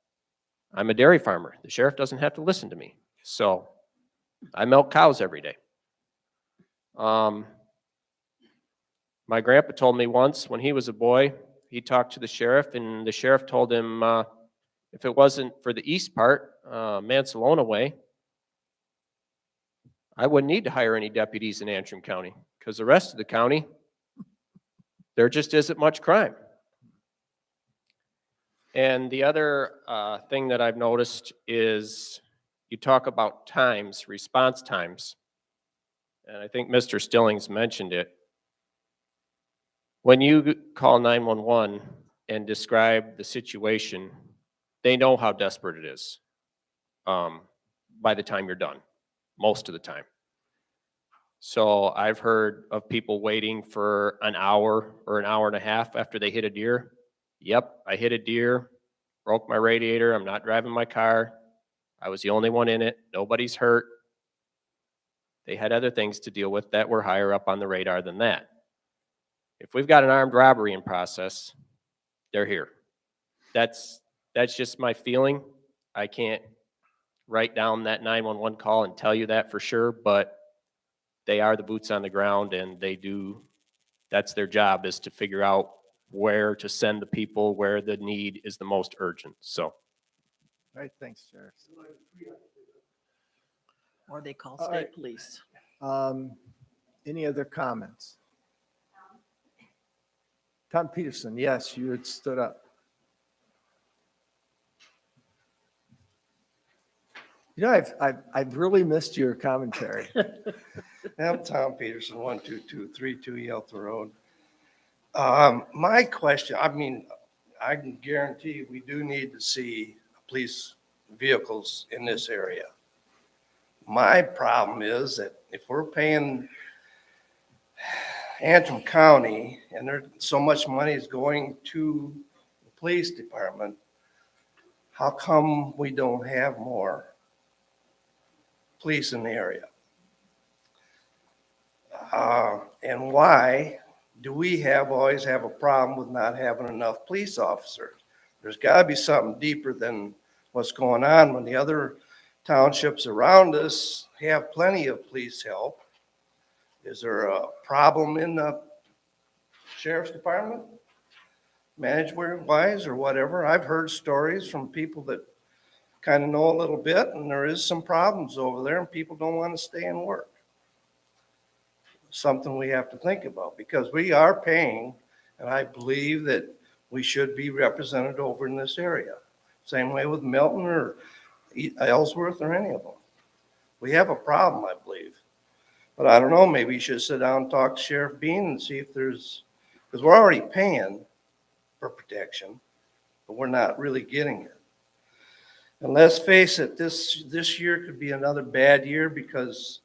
I'm a dairy farmer. The sheriff doesn't have to listen to me. So I milk cows every day. My grandpa told me once when he was a boy, he talked to the sheriff, and the sheriff told him if it wasn't for the east part, Mansalona way, I wouldn't need to hire any deputies in Antrim County because the rest of the county, there just isn't much crime. And the other thing that I've noticed is you talk about times, response times, and I think Mr. Stillings mentioned it. When you call 911 and describe the situation, they know how desperate it is by the time you're done, most of the time. So I've heard of people waiting for an hour or an hour and a half after they hit a deer. Yep, I hit a deer, broke my radiator, I'm not driving my car. I was the only one in it, nobody's hurt. They had other things to deal with that were higher up on the radar than that. If we've got an armed robbery in process, they're here. That's just my feeling. I can't write down that 911 call and tell you that for sure, but they are the boots on the ground, and they do, that's their job, is to figure out where to send the people, where the need is the most urgent. So. All right, thanks, Sheriff. Or they call All right. state police. Any other comments? Tom Peterson, yes, you had stood up. You know, I've really missed your commentary. I'm Tom Peterson, 12232 Yelta Road. My question, I mean, I can guarantee we do need to see police vehicles in this area. My problem is that if we're paying Antrim County and there's so much money is going to the police department, how come we don't have more police in the area? And why do we always have a problem with not having enough police officers? There's got to be something deeper than what's going on when the other townships around us have plenty of police help. Is there a problem in the sheriff's department, management-wise or whatever? I've heard stories from people that kind of know a little bit, and there is some problems over there, and people don't want to stay and work. Something we have to think about, because we are paying, and I believe that we should be represented over in this area. Same way with Milton or Ellsworth or any of them. We have a problem, I believe. But I don't know, maybe you should sit down and talk to Sheriff Bean and see if there's, because we're already paying for protection, but we're not really getting it. And let's face it, this year could be another bad year because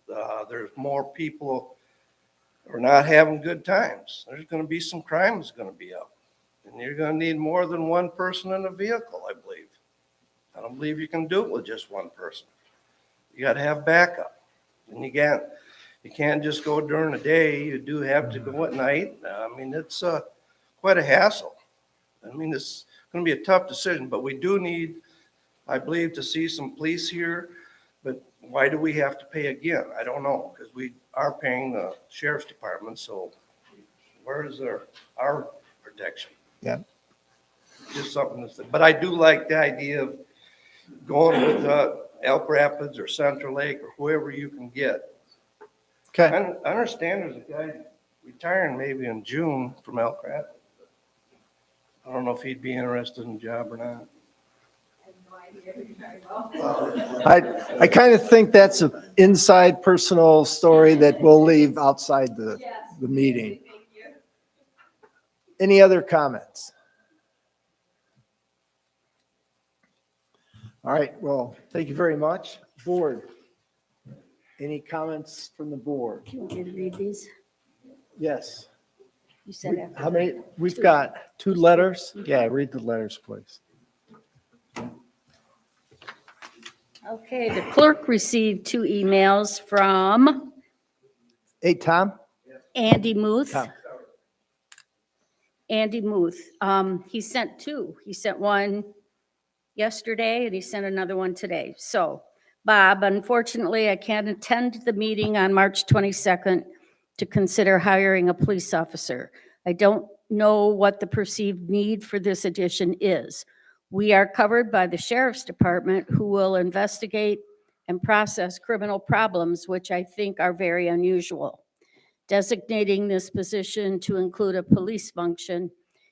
there's more people who are not having good times. There's going to be some crime that's going to be up. And you're going to need more than one person in a vehicle, I believe. I don't believe you can do it with just one person. You got to have backup. And you can't just go during the day. You do have to go at night. I mean, it's quite a hassle. I mean, it's going to be a tough decision, but we do need, I believe, to see some police here. But why do we have to pay again? I don't know, because we are paying the sheriff's department, so where is our protection? Yeah. Just something that's, but I do like the idea of going with Elk Rapids or Central Lake or whoever you can get. Okay. I understand there's a guy retiring maybe in June from Elk Rapids. I don't know if he'd be interested in the job or not. I kind of think that's an inside personal story that we'll leave outside the meeting. Any other comments? All right, well, thank you very much. Board, any comments from the board? Do you want me to read these? Yes. You said after. How many? We've got 2 letters. Yeah, read the letters, please. Okay, the clerk received 2 emails from Hey, Tom? Andy Muth. Tom. Andy Muth. He sent 2. He sent one yesterday and he sent another one today. So, Bob, unfortunately, I can't attend the meeting on March 22nd to consider hiring a police officer. I don't know what the perceived need for this addition is. We are covered by the sheriff's department, who will investigate and process criminal problems, which I think are very unusual. Designating this position to include a police function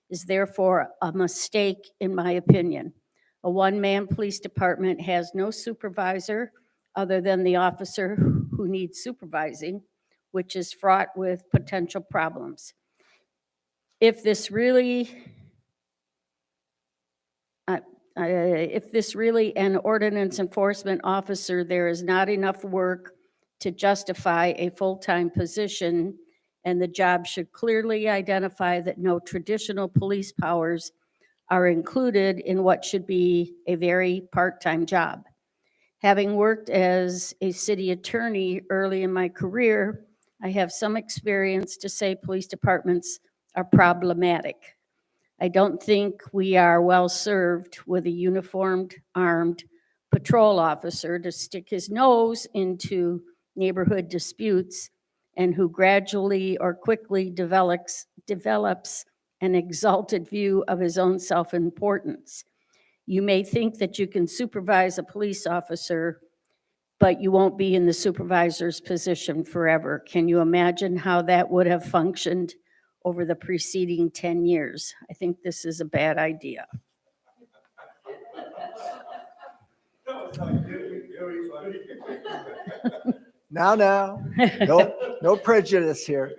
is therefore a mistake, in my opinion. A one-man police department has no supervisor other than the officer who needs supervising, which is fraught with potential problems. If this really an ordinance enforcement officer, there is not enough work to justify a full-time position, and the job should clearly identify that no traditional police powers are included in what should be a very part-time job. Having worked as a city attorney early in my career, I have some experience to say police departments are problematic. I don't think we are well served with a uniformed, armed patrol officer to stick his nose into neighborhood disputes and who gradually or quickly develops an exalted view of his own self-importance. You may think that you can supervise a police officer, but you won't be in the supervisor's position forever. Can you imagine how that would have functioned over the preceding 10 years? I think this is a bad idea. Now, no prejudice here.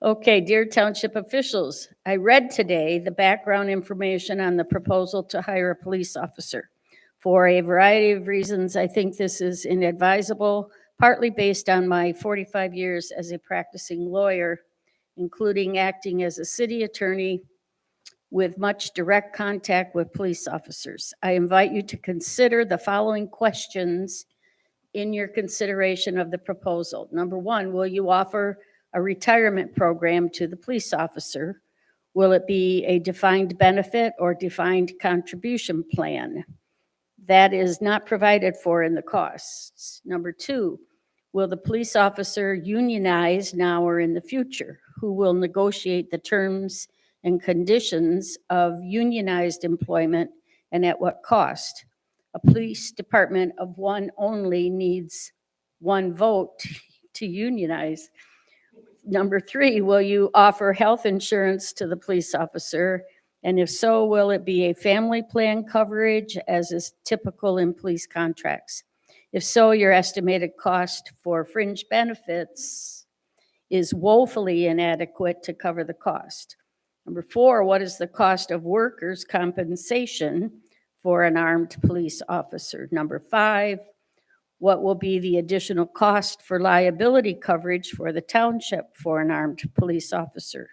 Okay, dear township officials, I read today the background information on the proposal to hire a police officer. For a variety of reasons, I think this is inadvisable, partly based on my 45 years as a practicing lawyer, including acting as a city attorney with much direct contact with police officers. I invite you to consider the following questions in your consideration of the proposal. Number 1, will you offer a retirement program to the police officer? Will it be a defined benefit or defined contribution plan? That is not provided for in the costs. Number 2, will the police officer unionize now or in the future? Who will negotiate the terms and conditions of unionized employment and at what cost? A police department of one only needs 1 vote to unionize. Number 3, will you offer health insurance to the police officer? And if so, will it be a family plan coverage as is typical in police contracts? If so, your estimated cost for fringe benefits is woefully inadequate to cover the cost. Number 4, what is the cost of workers' compensation for an armed police officer? Number 5, what will be the additional cost for liability coverage for the township for an armed police officer?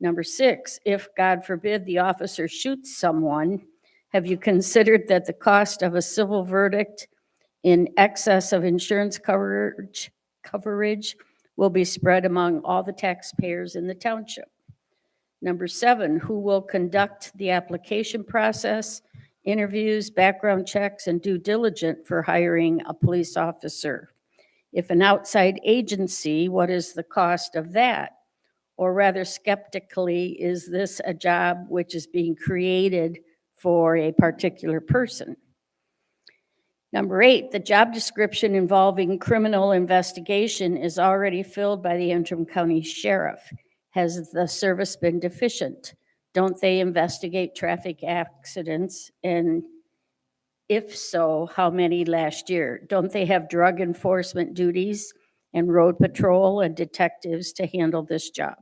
Number 6, if, God forbid, the officer shoots someone, have you considered that the cost of a civil verdict in excess of insurance coverage will be spread among all the taxpayers in the township? Number 7, who will conduct the application process interviews, background checks, and due diligence for hiring a police officer? If an outside agency, what is the cost of that? Or rather skeptically, is this a job which is being created for a particular person? Number 8, the job description involving criminal investigation is already filled by the Antrim County Sheriff. Has the service been deficient? Don't they investigate traffic accidents? And if so, how many last year? Don't they have drug enforcement duties and road patrol and detectives to handle this job?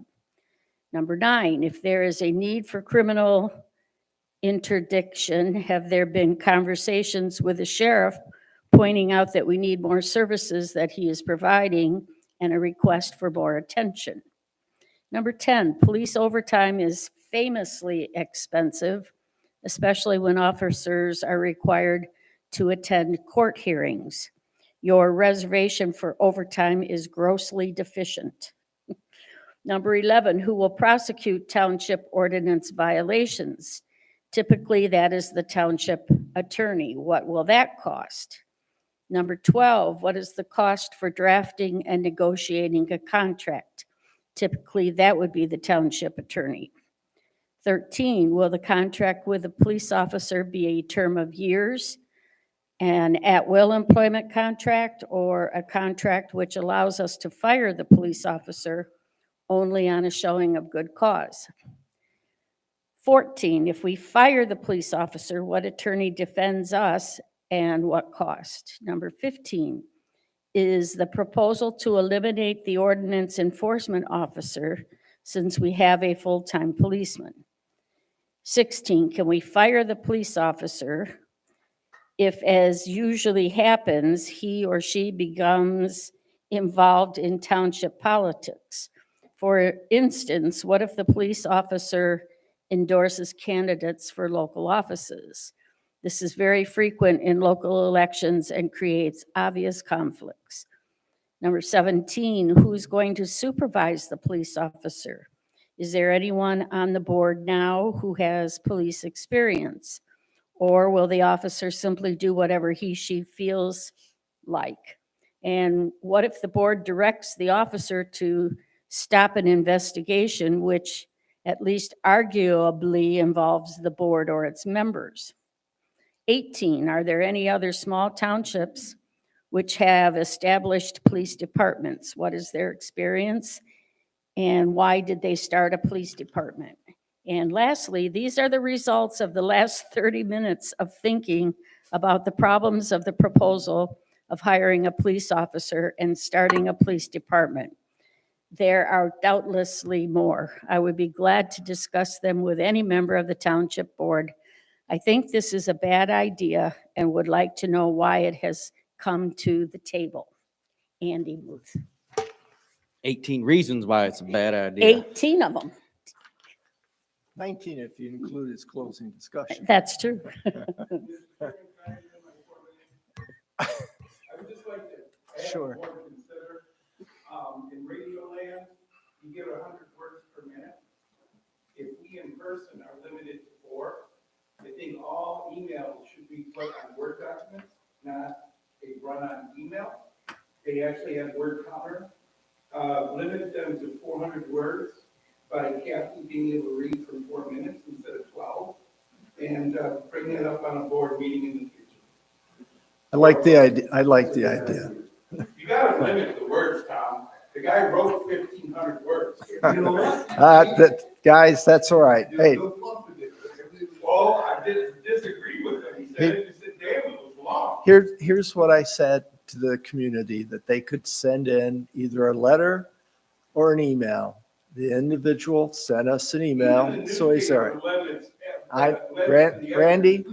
Number 9, if there is a need for criminal interdiction, have there been conversations with the sheriff pointing out that we need more services that he is providing and a request for more attention? Number 10, police overtime is famously expensive, especially when officers are required to attend court hearings. Your reservation for overtime is grossly deficient. Number 11, who will prosecute township ordinance violations? Typically, that is the township attorney. What will that cost? Number 12, what is the cost for drafting and negotiating a contract? Typically, that would be the township attorney. 13, will the contract with a police officer be a term of years, an at-will employment contract, or a contract which allows us to fire the police officer only on a showing of good cause? 14, if we fire the police officer, what attorney defends us and what cost? Number 15, is the proposal to eliminate the ordinance enforcement officer since we have a full-time policeman? 16, can we fire the police officer if, as usually happens, he or she becomes involved in township politics? For instance, what if the police officer endorses candidates for local offices? This is very frequent in local elections and creates obvious conflicts. Number 17, who's going to supervise the police officer? Is there anyone on the board now who has police experience? Or will the officer simply do whatever she feels like? And what if the board directs the officer to stop an investigation which at least arguably involves the board or its members? 18, are there any other small townships which have established police departments? What is their experience and why did they start a police department? And lastly, these are the results of the last 30 minutes of thinking about the problems of the proposal of hiring a police officer and starting a police department. There are doubtlessly more. I would be glad to discuss them with any member of the township board. I think this is a bad idea and would like to know why it has come to the table. Andy Muth. 18 reasons why it's a bad idea. 18 of them. 19 if you include his closing discussion. That's true. I would just like to add Sure. more to consider. In radio land, you get 100 words per minute. If we in person are limited to 4, I think all emails should be put on Word documents, not a run-on email. They actually have word counter. Limit them to 400 words by Kathy being able to read for 4 minutes instead of 12, and bring that up on a board meeting in the future. I like the idea. You gotta limit the words, Tom. The guy wrote 1,500 words. You know what? Guys, that's all right. Hey, Well, I didn't disagree with him. He said, damn, it was long. here's what I said to the community, that they could send in either a letter or an email. The individual sent us an email, so he's all right. Randy,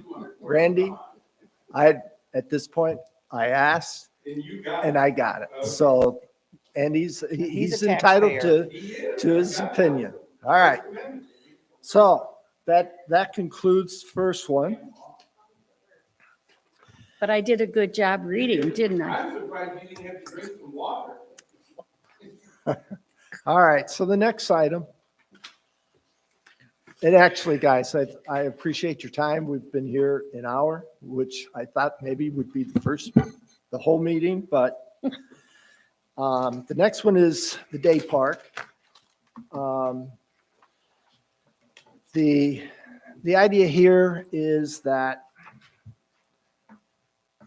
at this point, I asked and I got it. So, and he's a entitled taxpayer. to his opinion. All right. So that concludes first one. But I did a good job reading, didn't I? I'm surprised you didn't have to drink some water. All right, so the next item And actually, guys, I appreciate your time. We've been here an hour, which I thought maybe would be the whole meeting, but the next one is the day park. The idea here is that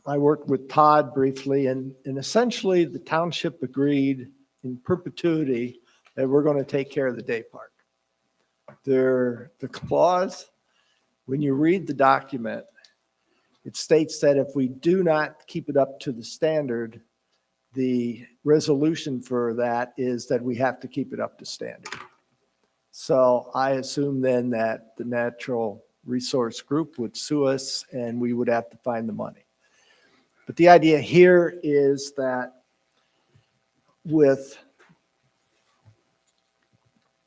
I worked with Todd briefly, and essentially the township agreed in perpetuity that we're going to take care of the day park. The clause, when you read the document, it states that if we do not keep it up to the standard, the resolution for that is that we have to keep it up to standard. So I assume then that the natural resource group would sue us and we would have to find the money. But the idea here is that with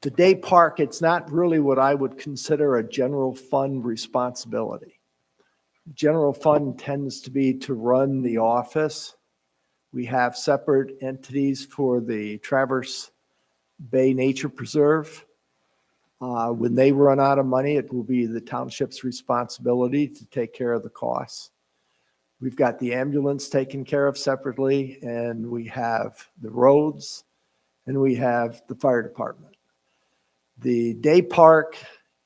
the day park, it's not really what I would consider a general fund responsibility. General fund tends to be to run the office. We have separate entities for the Traverse Bay Nature Preserve. When they run out of money, it will be the township's responsibility to take care of the costs. We've got the ambulance taken care of separately, and we have the roads, and we have the fire department. The day park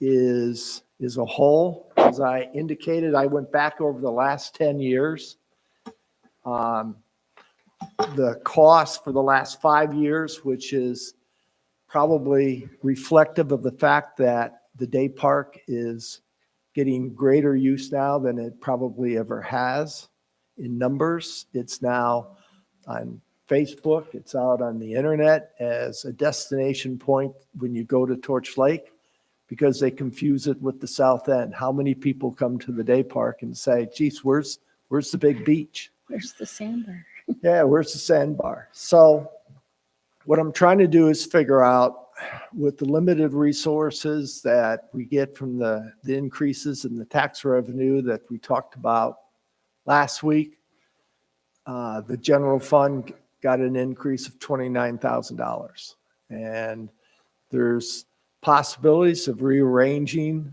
is a whole. As I indicated, I went back over the last 10 years. The cost for the last 5 years, which is probably reflective of the fact that the day park is getting greater use now than it probably ever has in numbers. It's now on Facebook. It's out on the internet as a destination point when you go to Torch Lake, because they confuse it with the South End. How many people come to the day park and say, geez, where's the big beach? Where's the sandbar? Yeah, where's the sandbar? So what I'm trying to do is figure out, with the limited resources that we get from the increases in the tax revenue that we talked about last week, the general fund got an increase of $29,000. And there's possibilities of rearranging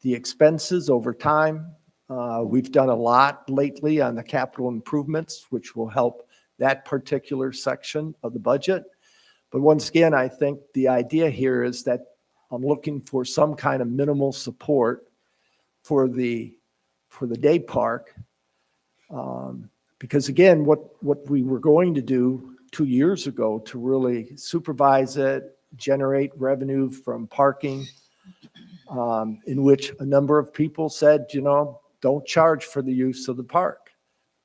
the expenses over time. We've done a lot lately on the capital improvements, which will help that particular section of the budget. But once again, I think the idea here is that I'm looking for some kind of minimal support for the day park. Because again, what we were going to do 2 years ago to really supervise it, generate revenue from parking, in which a number of people said, don't charge for the use of the park.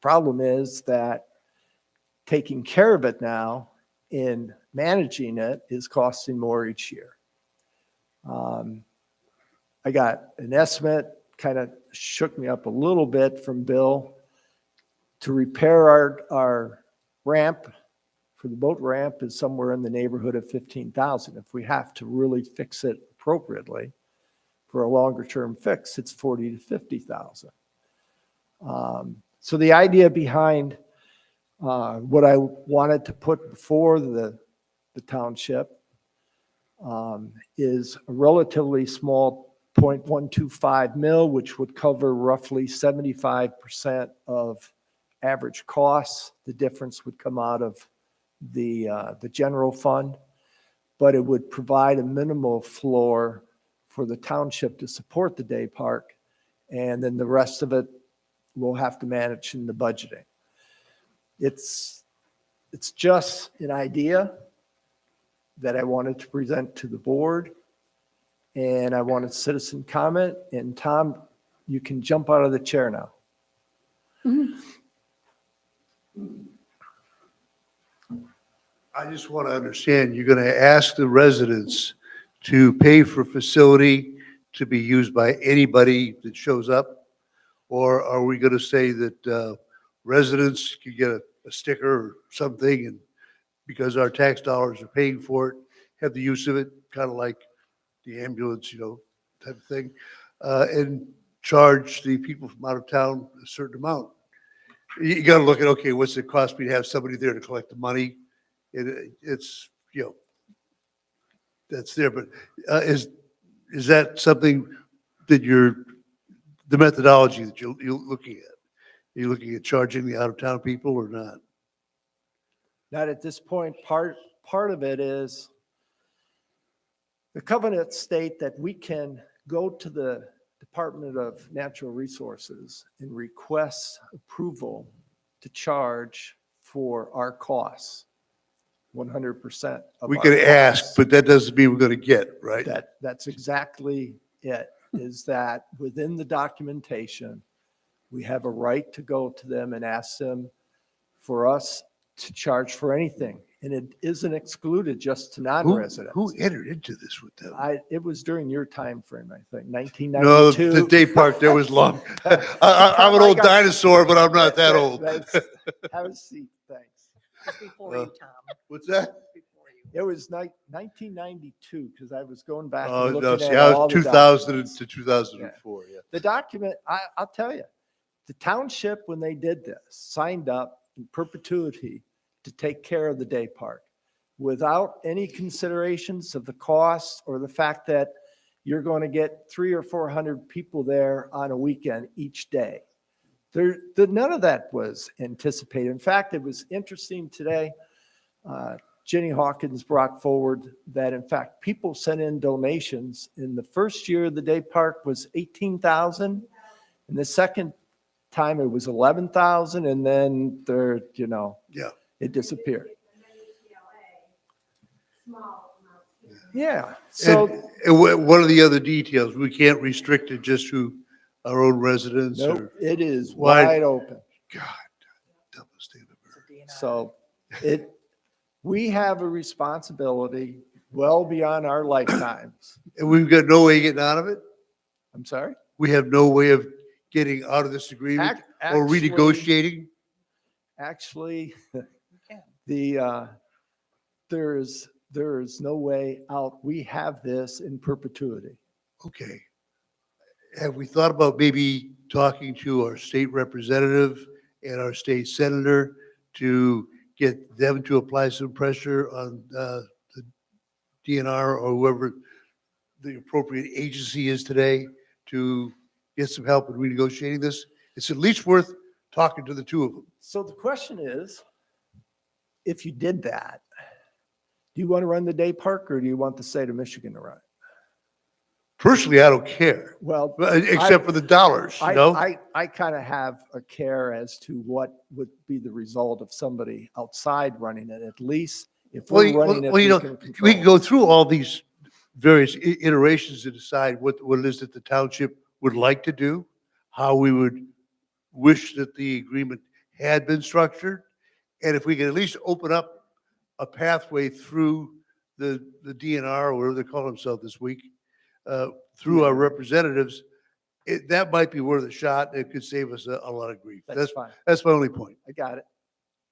Problem is that taking care of it now in managing it is costing more each year. I got an estimate, kind of shook me up a little bit, from Bill to repair our ramp for the boat ramp is somewhere in the neighborhood of $15,000. If we have to really fix it appropriately for a longer term fix, it's $40,000 to $50,000. So the idea behind what I wanted to put before the township is a relatively small 0.125 mil, which would cover roughly 75% of average costs. The difference would come out of the general fund, but it would provide a minimal floor for the township to support the day park, and then the rest of it we'll have to manage in the budgeting. It's just an idea that I wanted to present to the board, and I wanted citizen comment. And Tom, you can jump out of the chair now. I just want to understand, you're going to ask the residents to pay for facility to be used by anybody that shows up? Or are we going to say that residents can get a sticker or something, and because our tax dollars are paying for it, have the use of it, kind of like the ambulance, type of thing, and charge the people from out of town a certain amount? You got to look at, okay, what's it cost me to have somebody there to collect the money? It's, that's there, but is that something that the methodology that you're looking at? Are you looking at charging the out-of-town people or not? Not at this point. Part of it is the covenants state that we can go to the Department of Natural Resources and request approval to charge for our costs, 100% of We our could ask, costs. but that doesn't mean we're going to get, right? That's exactly it, is that within the documentation, we have a right to go to them and ask them for us to charge for anything. And it isn't excluded just to non-residents. Who entered into this with them? It was during your time frame, I think, No, 1992. the day park there was long. I'm an old dinosaur, but I'm not that old. Have a seat, thanks. It's before you, Tom. What's that? Before you. It was 1992, because I was going back Oh, and no, looking see, at I all was the 2000 documents. to 2004, yeah. The document, I'll tell you, the township, when they did this, signed up in perpetuity to take care of the day park without any considerations of the cost or the fact that you're going to get 300 or 400 people there on a weekend each day. None of that was anticipated. In fact, it was interesting today. Jenny Hawkins brought forward that, in fact, people sent in donations. In the first year of the day park was 18,000. And the second time it was 11,000. And then Yeah. it disappeared. Yeah. So And what are the other details? We can't restrict it just to our own residents nope, or? it is Why- wide open. God, dumbest thing I've ever heard. So we have a responsibility well beyond our lifetimes. And we've got no way of getting out of it? I'm sorry? We have no way of getting out of this agreement or Actually- renegotiating? Actually, can. there is no way out. We have this in perpetuity. Okay. Have we thought about maybe talking to our state representative and our state senator to get them to apply some pressure on the DNR or whoever the appropriate agency is today to get some help in renegotiating this? It's at least worth talking to the two of them. So the question is, if you did that, do you want to run the day park or do you want the state of Michigan to run it? Personally, I don't care, Well, except for the dollars, you know? I kind of have a care as to what would be the result of somebody outside running it. At least if we're running it, Well, you we know, can we can control. go through all these various iterations to decide what it is that the township would like to do, how we would wish that the agreement had been structured. And if we can at least open up a pathway through the DNR or whatever they call themselves this week, through our representatives, that might be worth a shot. It could save us a lot of grief. That's fine. That's my only point. I got it.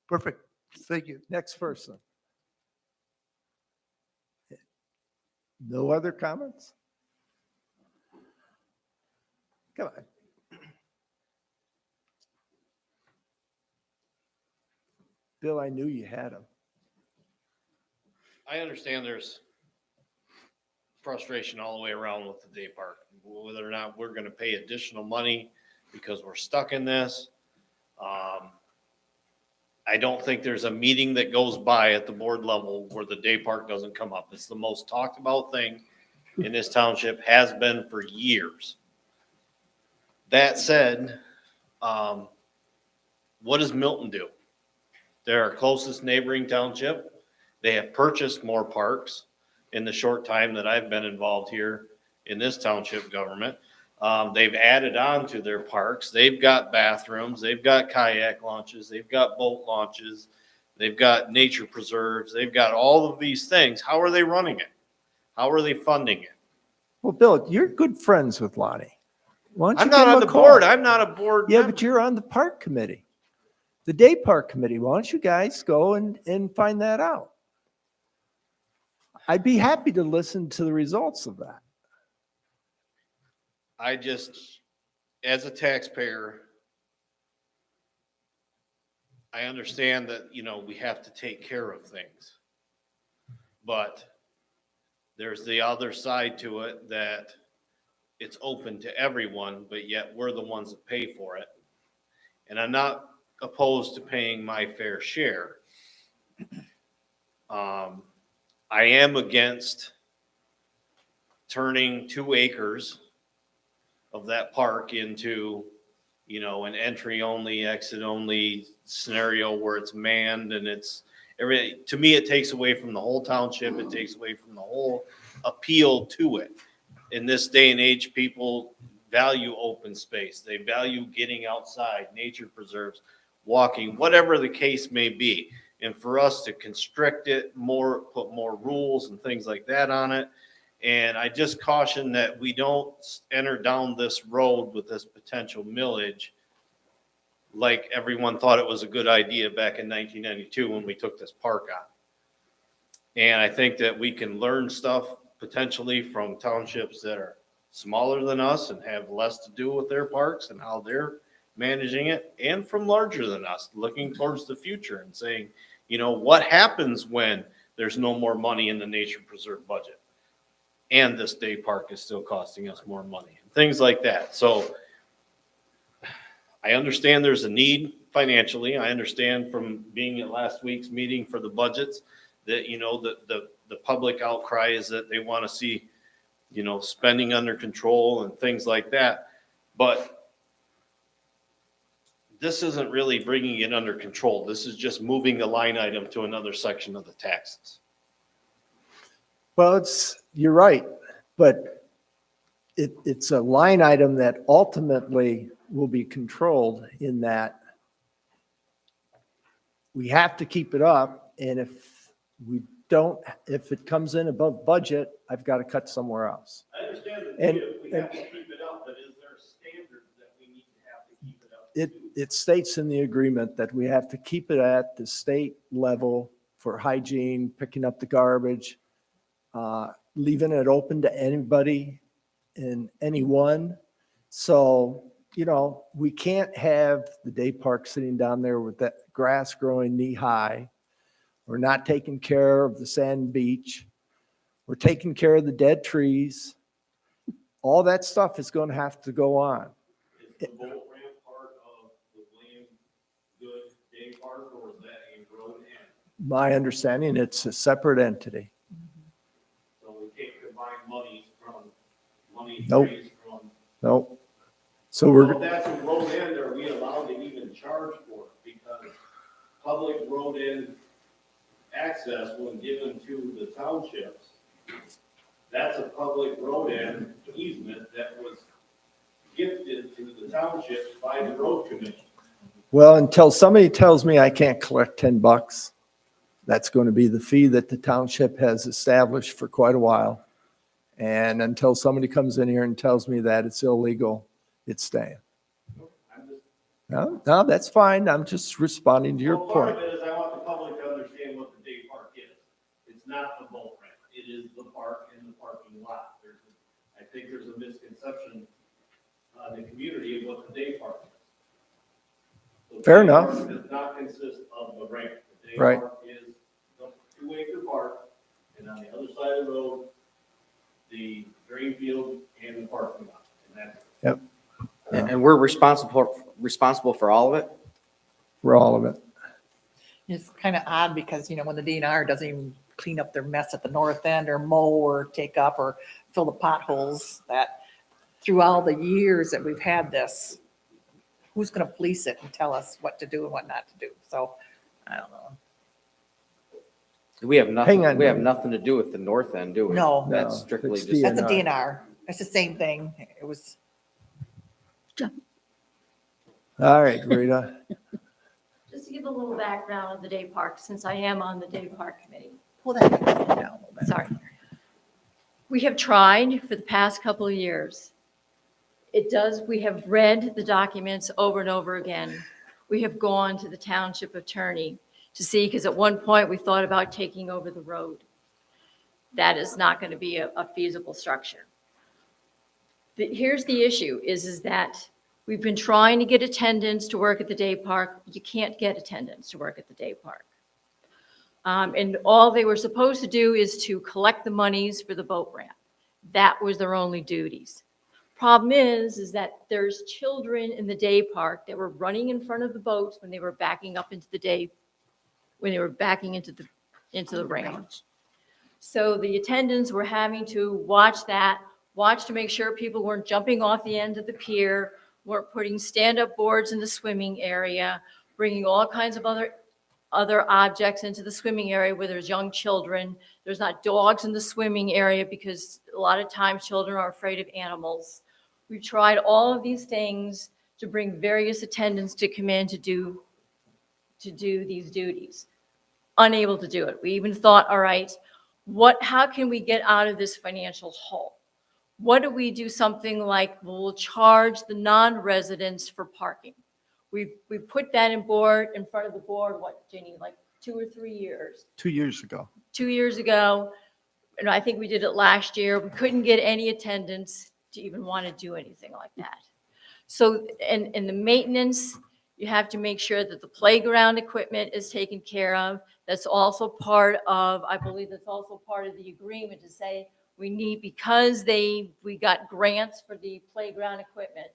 Perfect. Thank you. Next person. No other comments? Come on. Bill, I knew you had them. I understand there's frustration all the way around with the day park, whether or not we're gonna pay additional money because we're stuck in this. I don't think there's a meeting that goes by at the board level where the day park doesn't come up. It's the most talked about thing in this township, has been for years. That said, what does Milton do? They're our closest neighboring township. They have purchased more parks in the short time that I've been involved here in this township government. They've added on to their parks. They've got bathrooms, they've got kayak launches, they've got boat launches, they've got nature preserves, they've got all of these things. How are they running it? How are they funding it? Well, Bill, you're good friends with Lonnie. Why don't you I'm give not him on a the call? board. I'm not a board Yeah, member. but you're on the park committee, the day park committee. Why don't you guys go and find that out? I'd be happy to listen to the results of that. I just, as a taxpayer, I understand that, we have to take care of things. But There's the other side to it that it's open to everyone, but yet we're the ones that pay for it. And I'm not opposed to paying my fair share. I am against turning 2 acres of that park into, you know, an entry only, exit only scenario where it's manned and it's everything. To me, it takes away from the whole township. It takes away from the whole appeal to it. In this day and age, people value open space. They value getting outside, nature preserves, walking, whatever the case may be. And for us to constrict it more, put more rules and things like that on it. And I just caution that we don't enter down this road with this potential millage like everyone thought it was a good idea back in 1992 when we took this park on. And I think that we can learn stuff potentially from townships that are smaller than us and have less to do with their parks and how they're managing it, and from larger than us, looking towards the future and saying, you know, what happens when there's no more money in the nature preserve budget? And this day park is still costing us more money, things like that. So I understand there's a need financially. I understand from being at last week's meeting for the budgets that, you know, the public outcry is that they want to see, you know, spending under control and things like that. But this isn't really bringing it under control. This is just moving the line item to another section of the taxes. Well, you're right, but it's a line item that ultimately will be controlled in that we have to keep it up. And if we don't, if it comes in above budget, I've got to cut somewhere else. I understand that And- we have to keep it up, but is there standards that we need to have to keep it up? It states in the agreement that we have to keep it at the state level for hygiene, picking up the garbage, leaving it open to anybody and anyone. So, you know, we can't have the day park sitting down there with that grass growing knee high. We're not taking care of the sand beach. We're taking care of the dead trees. All that stuff is going to have to go on. Is the boat ramp part of the William Good Day Park, or is that a road end? My understanding, it's a separate entity. So we can't combine monies from, money Nope. raised from. Nope. So So we're, if that's a road end, are we allowed to even charge for it? Because public road end access, when given to the townships, that's a public road end easement that was gifted to the townships by the road commission. well, until somebody tells me I can't collect $10, that's going to be the fee that the township has established for quite a while. And until somebody comes in here and tells me that it's illegal, it's staying. I'm just, No, that's fine. I'm just responding to your well, part point. of it is I want the public to understand what the day park is. It's not the boat ramp. It is the park and the parking lot. I think there's a misconception in the community of what the day park is. So Fair day park enough. Does not consist of the ramp. The day Right. park is the 2-acre park, and on the other side of the road, the drain field and the parking lot. And that's And we're responsible for all of it? For all of it. It's kind of odd because, you know, when the DNR doesn't even clean up their mess at the north end or mow or take up or fill the potholes, that through all the years that we've had this, who's going to police it and tell us what to do and what not to do? So, I don't know. We have nothing, Hang on. we have nothing to do with the north end, do we? No. That's No, strictly it's just. That's a DNR. DNR. It's the same thing. It was, All right, Rita. Just to give a little background of the day park, since I am on the day park committee. pull that microphone down a little bit. Sorry. We have tried for the past couple of years. We have read the documents over and over again. We have gone to the township attorney to see, because at one point we thought about taking over the road. That is not going to be a feasible structure. Here's the issue is that we've been trying to get attendants to work at the day park. You can't get attendants to work at the day park. And all they were supposed to do is to collect the monies for the boat ramp. That was their only duties. Problem is that there's children in the day park that were running in front of the boats when they were backing up into the day, when they were backing into the ramp. So the attendants were having to watch to make sure people weren't jumping off the end of the pier, weren't putting stand-up boards in the swimming area, bringing all kinds of other objects into the swimming area where there's young children. There's not dogs in the swimming area because a lot of times children are afraid of animals. We tried all of these things to bring various attendants to come in to do these duties. Unable to do it. We even thought, all right, how can we get out of this financial hole? What do we do something like, we'll charge the non-residents for parking. We put that in front of the board, what, Ginny, like 2 or 3 years? 2 years ago. 2 years ago, and I think we did it last year. We couldn't get any attendance to even want to do anything like that. So, and the maintenance, you have to make sure that the playground equipment is taken care of. That's also part of, I believe that's also part of the agreement to say we need, because we got grants for the playground equipment,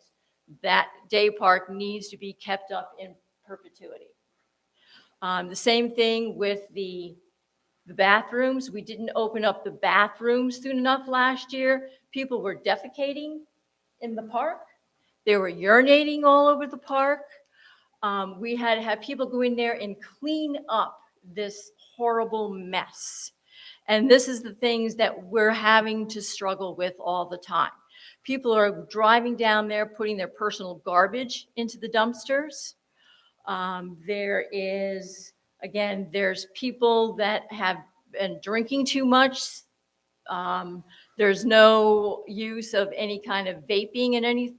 that day park needs to be kept up in perpetuity. The same thing with the bathrooms. We didn't open up the bathrooms soon enough last year. People were defecating in the park. They were urinating all over the park. We had to have people go in there and clean up this horrible mess. And this is the things that we're having to struggle with all the time. People are driving down there, putting their personal garbage into the dumpsters. There's people that have been drinking too much. There's no use of any kind of vaping and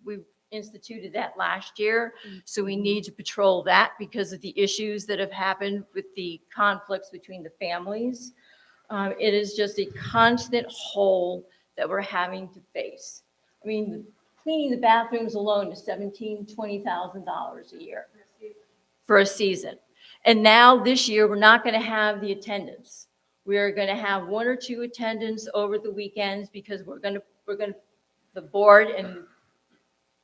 we've instituted that last year. So we need to patrol that because of the issues that have happened with the conflicts between the families. It is just a constant hole that we're having to face. I mean, cleaning the bathrooms alone is $17,000, $20,000 a year for a season. And now this year, we're not going to have the attendance. We're going to have 1 or 2 attendants over the weekends because the board and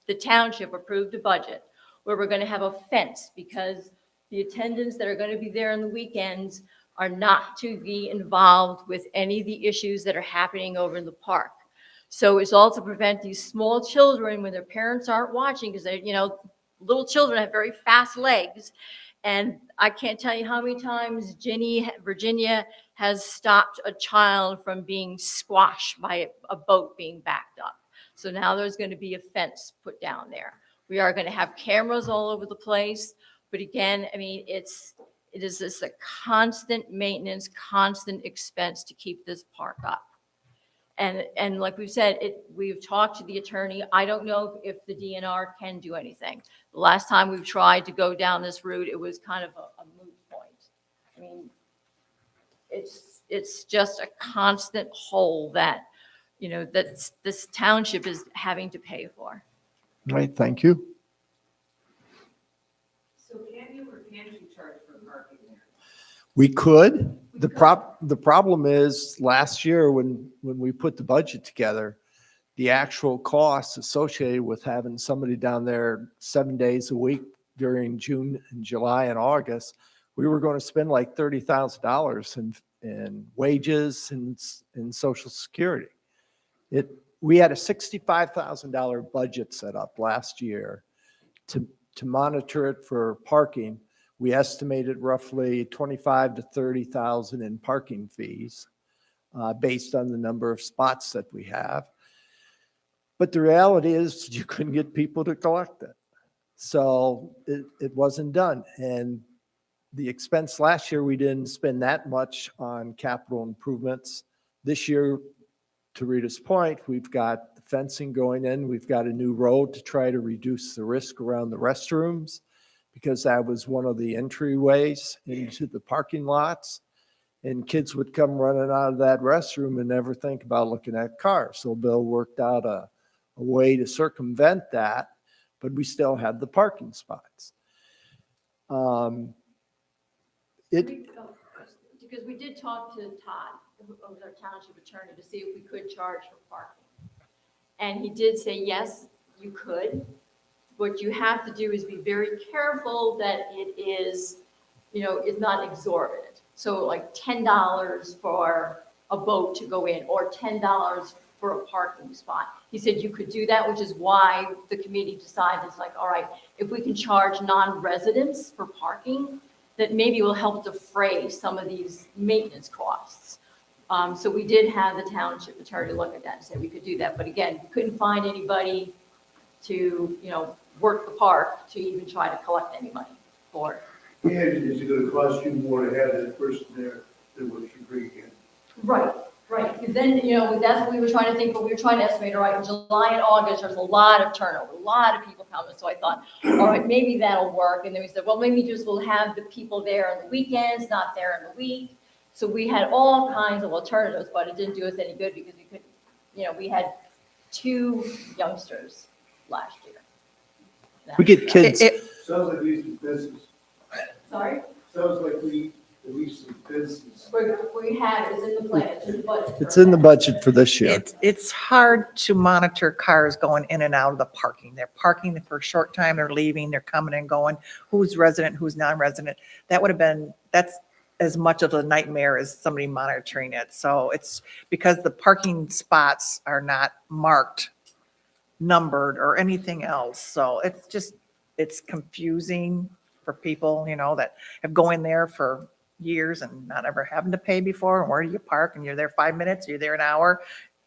the township approved a budget where we're going to have a fence because the attendants that are going to be there on the weekends are not to be involved with any of the issues that are happening over in the park. So it's all to prevent these small children when their parents aren't watching because little children have very fast legs. And I can't tell you how many times Virginia has stopped a child from being squashed by a boat being backed up. So now there's going to be a fence put down there. We are going to have cameras all over the place. But again, I mean, it is just a constant maintenance, constant expense to keep this park up. And like we've said, we've talked to the attorney. I don't know if the DNR can do anything. The last time we've tried to go down this route, it was kind of a moot point. I mean, it's just a constant hole that, that this township is having to pay for. All right, thank you. So can you or can't you charge for parking there? We could. The problem is last year when we put the budget together, the actual costs associated with having somebody down there 7 days a week during June and July and August, we were going to spend like $30,000 in wages and Social Security. We had a $65,000 budget set up last year to monitor it for parking. We estimated roughly $25,000 to $30,000 in parking fees based on the number of spots that we have. But the reality is you couldn't get people to collect it. So it wasn't done. And the expense last year, we didn't spend that much on capital improvements. This year, to Rita's point, we've got the fencing going in. We've got a new road to try to reduce the risk around the restrooms, because that was one of the entryways into the parking lots. And kids would come running out of that restroom and never think about looking at cars. So Bill worked out a way to circumvent that, but we still had the parking spots. because we did talk to Todd, who was our township attorney, to see if we could charge for parking. And he did say, yes, you could. What you have to do is be very careful that it is, is not exorbitant. So like $10 for a boat to go in, or $10 for a parking spot. He said you could do that, which is why the committee decided, it's like, all right, if we can charge non-residents for parking, that maybe will help defray some of these maintenance costs. So we did have the township attorney look at that and say we could do that. But again, couldn't find anybody to, work the park to even try to collect any money for it. And is it gonna cost you more to have that person there than what you bring in? Right. Because then, that's what we were trying to think, but we were trying to estimate, all right, in July and August, there's a lot of turnover, a lot of people coming. So I thought, all right, maybe that'll work. And then we said, well, maybe just we'll have the people there on the weekends, not there in the week. So we had all kinds of alternatives, but it didn't do us any good because we couldn't, we had 2 youngsters last year. We get kids, Sounds like we need business. Sorry? Sounds like we at least some business. We have, it's in the plan, it's in the budget. it's in the budget for this year. It's hard to monitor cars going in and out of the parking. They're parking for a short time, they're leaving, they're coming and going, who's resident, who's non-resident. That's as much of a nightmare as somebody monitoring it. So it's because the parking spots are not marked, numbered, or anything else. So it's confusing for people, that have going there for years and not ever having to pay before. And where do you park? And you're there 5 minutes, you're there an hour,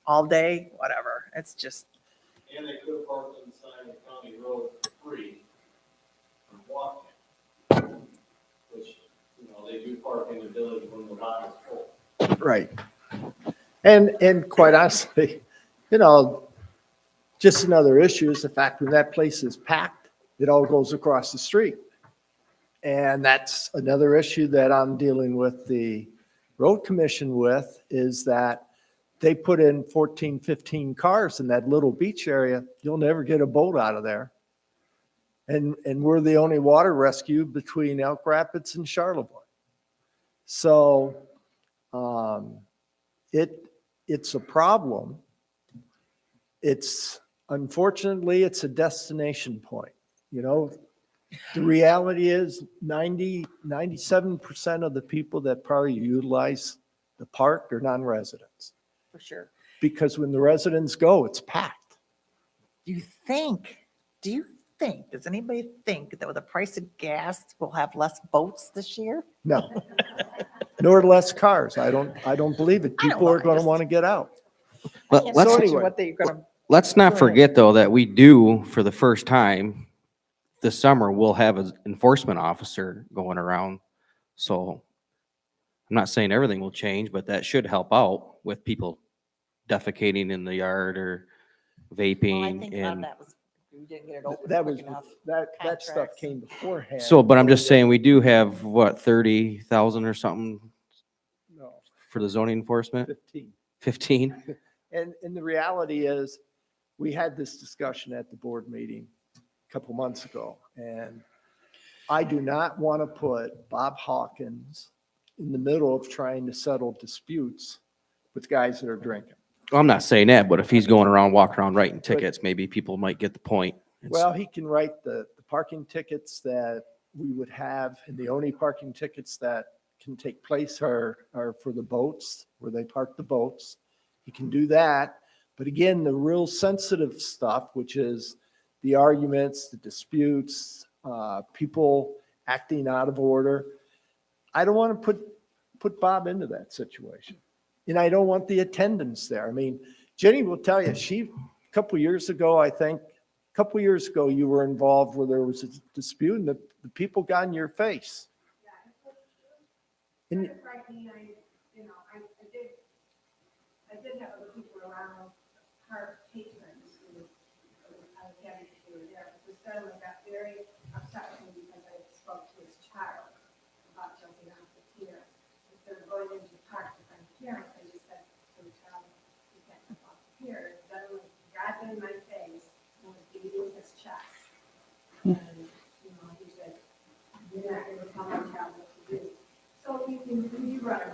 all day, whatever. It's just, And they could park on the side of the county road for free and walk in, which, they do park in the village when the lot is full. Right. And quite honestly, just another issue is the fact when that place is packed, it all goes across the street. And that's another issue that I'm dealing with the road commission with, is that they put in 14, 15 cars in that little beach area. You'll never get a boat out of there. And we're the only water rescue between Elk Rapids and Charlevoix. So it's a problem. Unfortunately, it's a destination point. The reality is 97% of the people that probably utilize the park are non-residents. for sure. Because when the residents go, it's packed. Do you think, does anybody think that with the price of gas, we'll have less boats this year? No. Nor less cars. I don't believe it. I don't People know. are going to want to get out. But Can't let's, imagine anyway, what they're gonna, let's not Go ahead. forget though, that we do, for the first time this summer, we'll have an enforcement officer going around. So I'm not saying everything will change, but that should help out with people defecating in the yard or well, I vaping think a lot of and. that was, we didn't get it over That quick was, enough. that stuff Contracts. came beforehand. So, but I'm just saying, we do have, 30,000 or something No, for the zoning enforcement? 15. 15? And the reality is, we had this discussion at the board meeting a couple months ago, and I do not want to put Bob Hawkins in the middle of trying to settle disputes with guys that are drinking. Well, I'm not saying that, but if he's going around, walking around writing tickets, maybe people might get the point. Well, he can write the parking tickets that we would have, and the only parking tickets that can take place are for the boats, where they park the boats. He can do that. But again, the real sensitive stuff, which is the arguments, the disputes, people acting out of order, I don't want to put Bob into that situation. And I don't want the attendance there. I mean, Jenny will tell you, a couple years ago, you were involved where there was a dispute and the people got in your face. And I did have other people around, park patrons who I was having to do there. But this gentleman got very upset with me because I spoke to his child about jumping off the pier. Instead of going into the park to find parents, I just said to the child, you can't jump off the pier. The gentleman grabbed in my face and was beating his chest. And, he said, you're not going to tell my child what to do. So you run across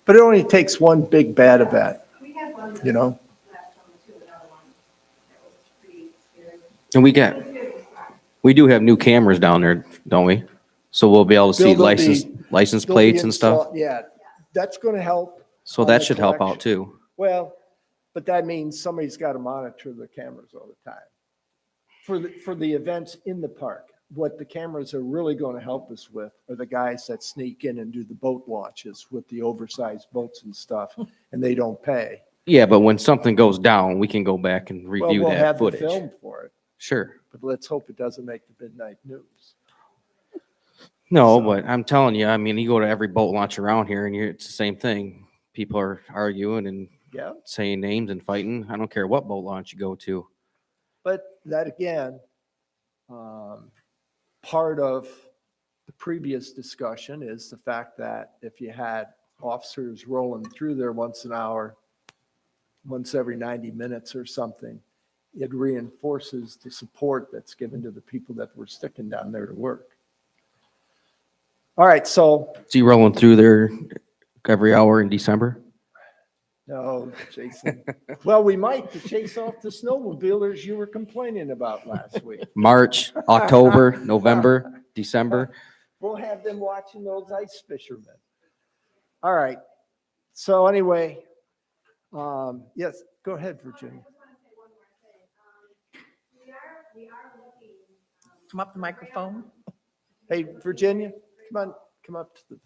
But it only takes one big bad event, We had one you know? last summer too, another one that was pretty scary. And It was fun. we do have new cameras down there, don't we? So we'll be able to see Bill, there'll be- license There'll be plates and stuff. Yeah, that's going to help. So on that the should help out collection. too. Well, but that means somebody's got to monitor the cameras all the time for the events in the park. What the cameras are really going to help us with are the guys that sneak in and do the boat launches with the oversized boats and stuff, and they don't pay. Yeah, but when something goes down, we can go back and Well, review we'll that have the footage. film for it, Sure. but let's hope it doesn't make the midnight news. No, So- but I'm telling you, I mean, you go to every boat launch around here and it's the same thing. People are arguing and Yeah, saying names and fighting. I don't care what boat launch you go to. but that again, part of the previous discussion is the fact that if you had officers rolling through there once an hour, once every 90 minutes or something, it reinforces the support that's given to the people that were sticking down there to work. All right, so, See you rolling through there every hour in December? no, Jason. Well, we might to chase off the snowmobilers you were complaining about last week. March, October, November, December. We'll have them watching those ice fishermen. All right. So anyway, yes, go ahead, Virginia. I just want to say one more thing. We are looking, Come up the microphone. Hey, Virginia, come up to the,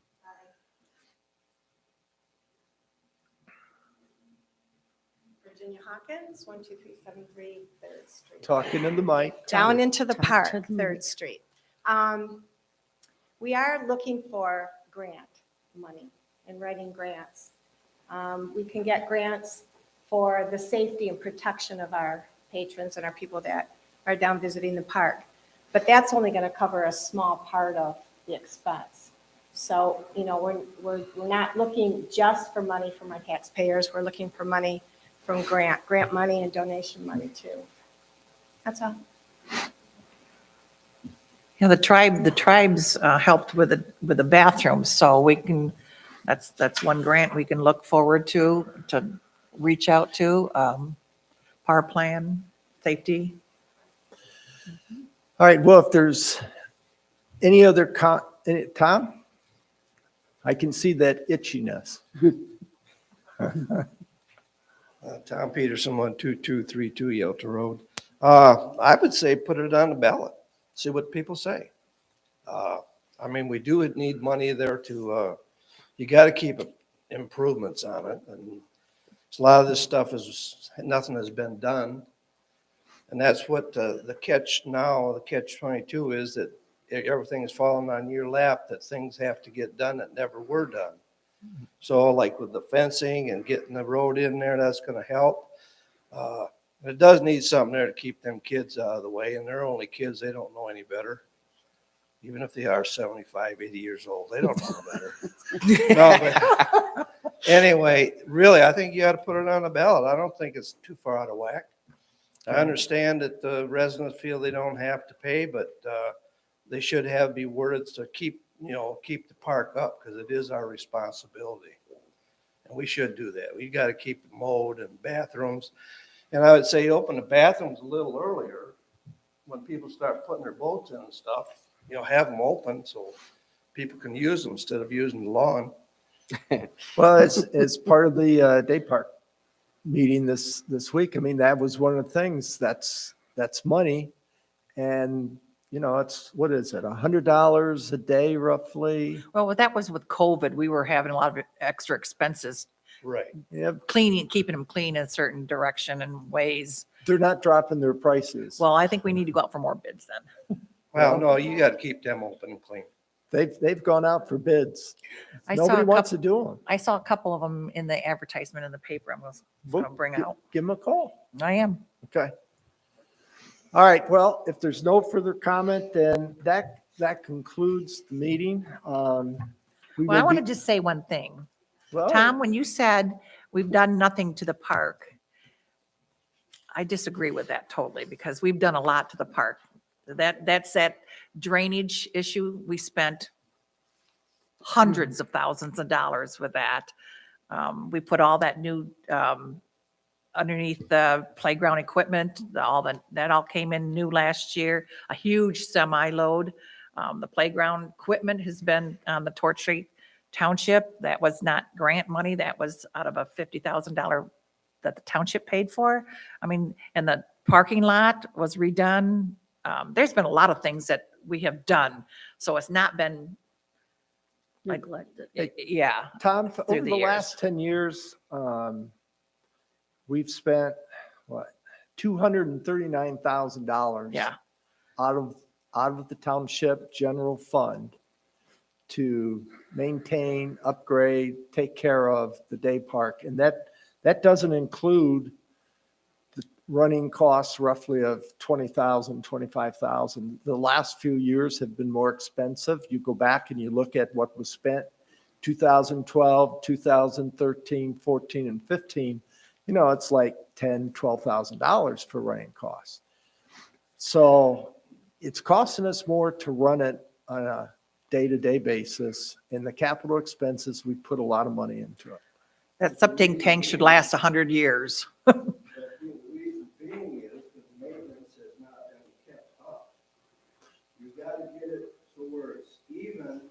Virginia Hawkins, 12373 3rd Street. talking in the mic. Down into the Talk to park, the 3rd Street. We are looking for grant money and writing grants. We can get grants for the safety and protection of our patrons and our people that are down visiting the park. But that's only going to cover a small part of the expense. So, you know, we're not looking just for money from our taxpayers. We're looking for money from grant money and donation money too. That's all. Yeah, the tribes helped with the bathrooms, so we can, that's one grant we can look forward to reach out to, power plan, safety. All right, well, if there's any other Tom? I can see that itchiness. Tom Peterson, 12232 Yelta Road. I would say put it on the ballot, see what people say. I mean, we do need money there to, you got to keep improvements on it. And a lot of this stuff is, nothing has been done. And that's what the catch now, the catch 22 is that everything is falling on your lap, that things have to get done that never were done. So like with the fencing and getting the road in there, that's going to help. It does need something there to keep them kids out of the way, and they're only kids, they don't know any better. Even if they are 75, 80 years old, they don't know better. No, but anyway, really, I think you got to put it on the ballot. I don't think it's too far out of whack. I understand that the residents feel they don't have to pay, but they should be worded to keep the park up, because it is our responsibility. And we should do that. We got to keep it mowed and bathrooms. And I would say open the bathrooms a little earlier when people start putting their boats in and stuff. Have them open so people can use them instead of using the lawn. Well, as part of the day park meeting this week, I mean, that was one of the things that's money. And, it's, what is it, $100 a day roughly? Well, that was with COVID. We were having a lot of extra expenses, Right. Yep, cleaning, keeping them clean in a certain direction and ways. they're not dropping their prices. Well, I think we need to go out for more bids then. Well, no, you got to keep them open and clean. They've gone out for bids. I saw Nobody a wants couple- to do them. I saw a couple of them in the advertisement in the paper. I'm going to bring out. Give them a call. I am. Okay. All right, well, if there's no further comment, then that concludes the meeting. Well, I want to just say one thing. Tom, when you said we've done nothing to the park, I disagree with that totally, because we've done a lot to the park. That's that drainage issue. We spent hundreds of thousands of dollars with that. We put all that new, underneath the playground equipment, that all came in new last year, a huge semi load. The playground equipment has been on the Township. That was not grant money. That was out of a $50,000 that the township paid for. I mean, and the parking lot was redone. There's been a lot of things that we have done. So it's not been, Neglected. yeah. Tom, Through over the the years. last 10 years, we've spent, what, $239,000 Yeah. out of the township general fund to maintain, upgrade, take care of the day park. And that doesn't include the running costs roughly of $20,000, $25,000. The last few years have been more expensive. You go back and you look at what was spent 2012, 2013, 14, and 15, it's like $10,000, $12,000 for running costs. So it's costing us more to run it on a day-to-day basis. In the capital expenses, we put a lot of money into it. That septic tank should last 100 years. The reason being is because maintenance has not been kept up. You've got to get it to where it's even,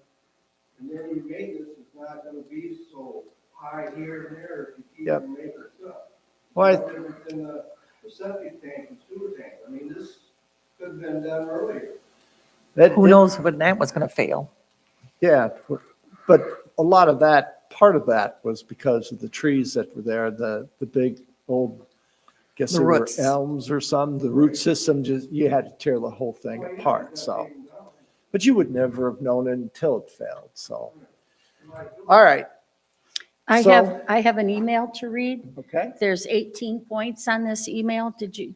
and then your maintenance is not going to be so high here and there if you keep your maintenance up. Well, In the septic tank and sewer tank, I mean, this could have been done earlier. Who knows when that was going to fail? Yeah, but a lot of that, part of that was because of the trees that were there, the big old, guess The they were roots. elms or some, the root system, just, you had to tear the whole thing apart, so. But you would never have known it until it failed, so. All right, I So- have an email to read. okay. There's 18 points on this email. Did you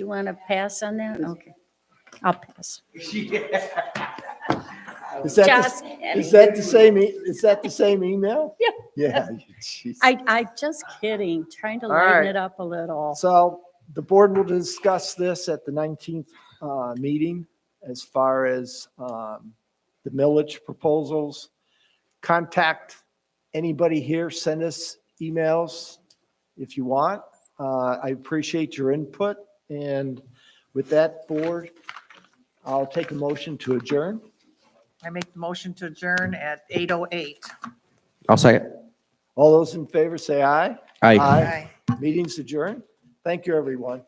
want to pass on that? Okay. I'll pass. Is that Just the, kidding. is that the same, is that the same email? Yeah. Yeah. Jeez. I just kidding, trying to All right. lighten it up a little. So the board will discuss this at the 19th meeting as far as the millage proposals. Contact anybody here, send us emails if you want. I appreciate your input. And with that, board, I'll take a motion to adjourn. I make the motion to adjourn at 8:08. I'll second. All those in favor say aye. Aye. Aye. Meeting's adjourned. Thank you, everyone.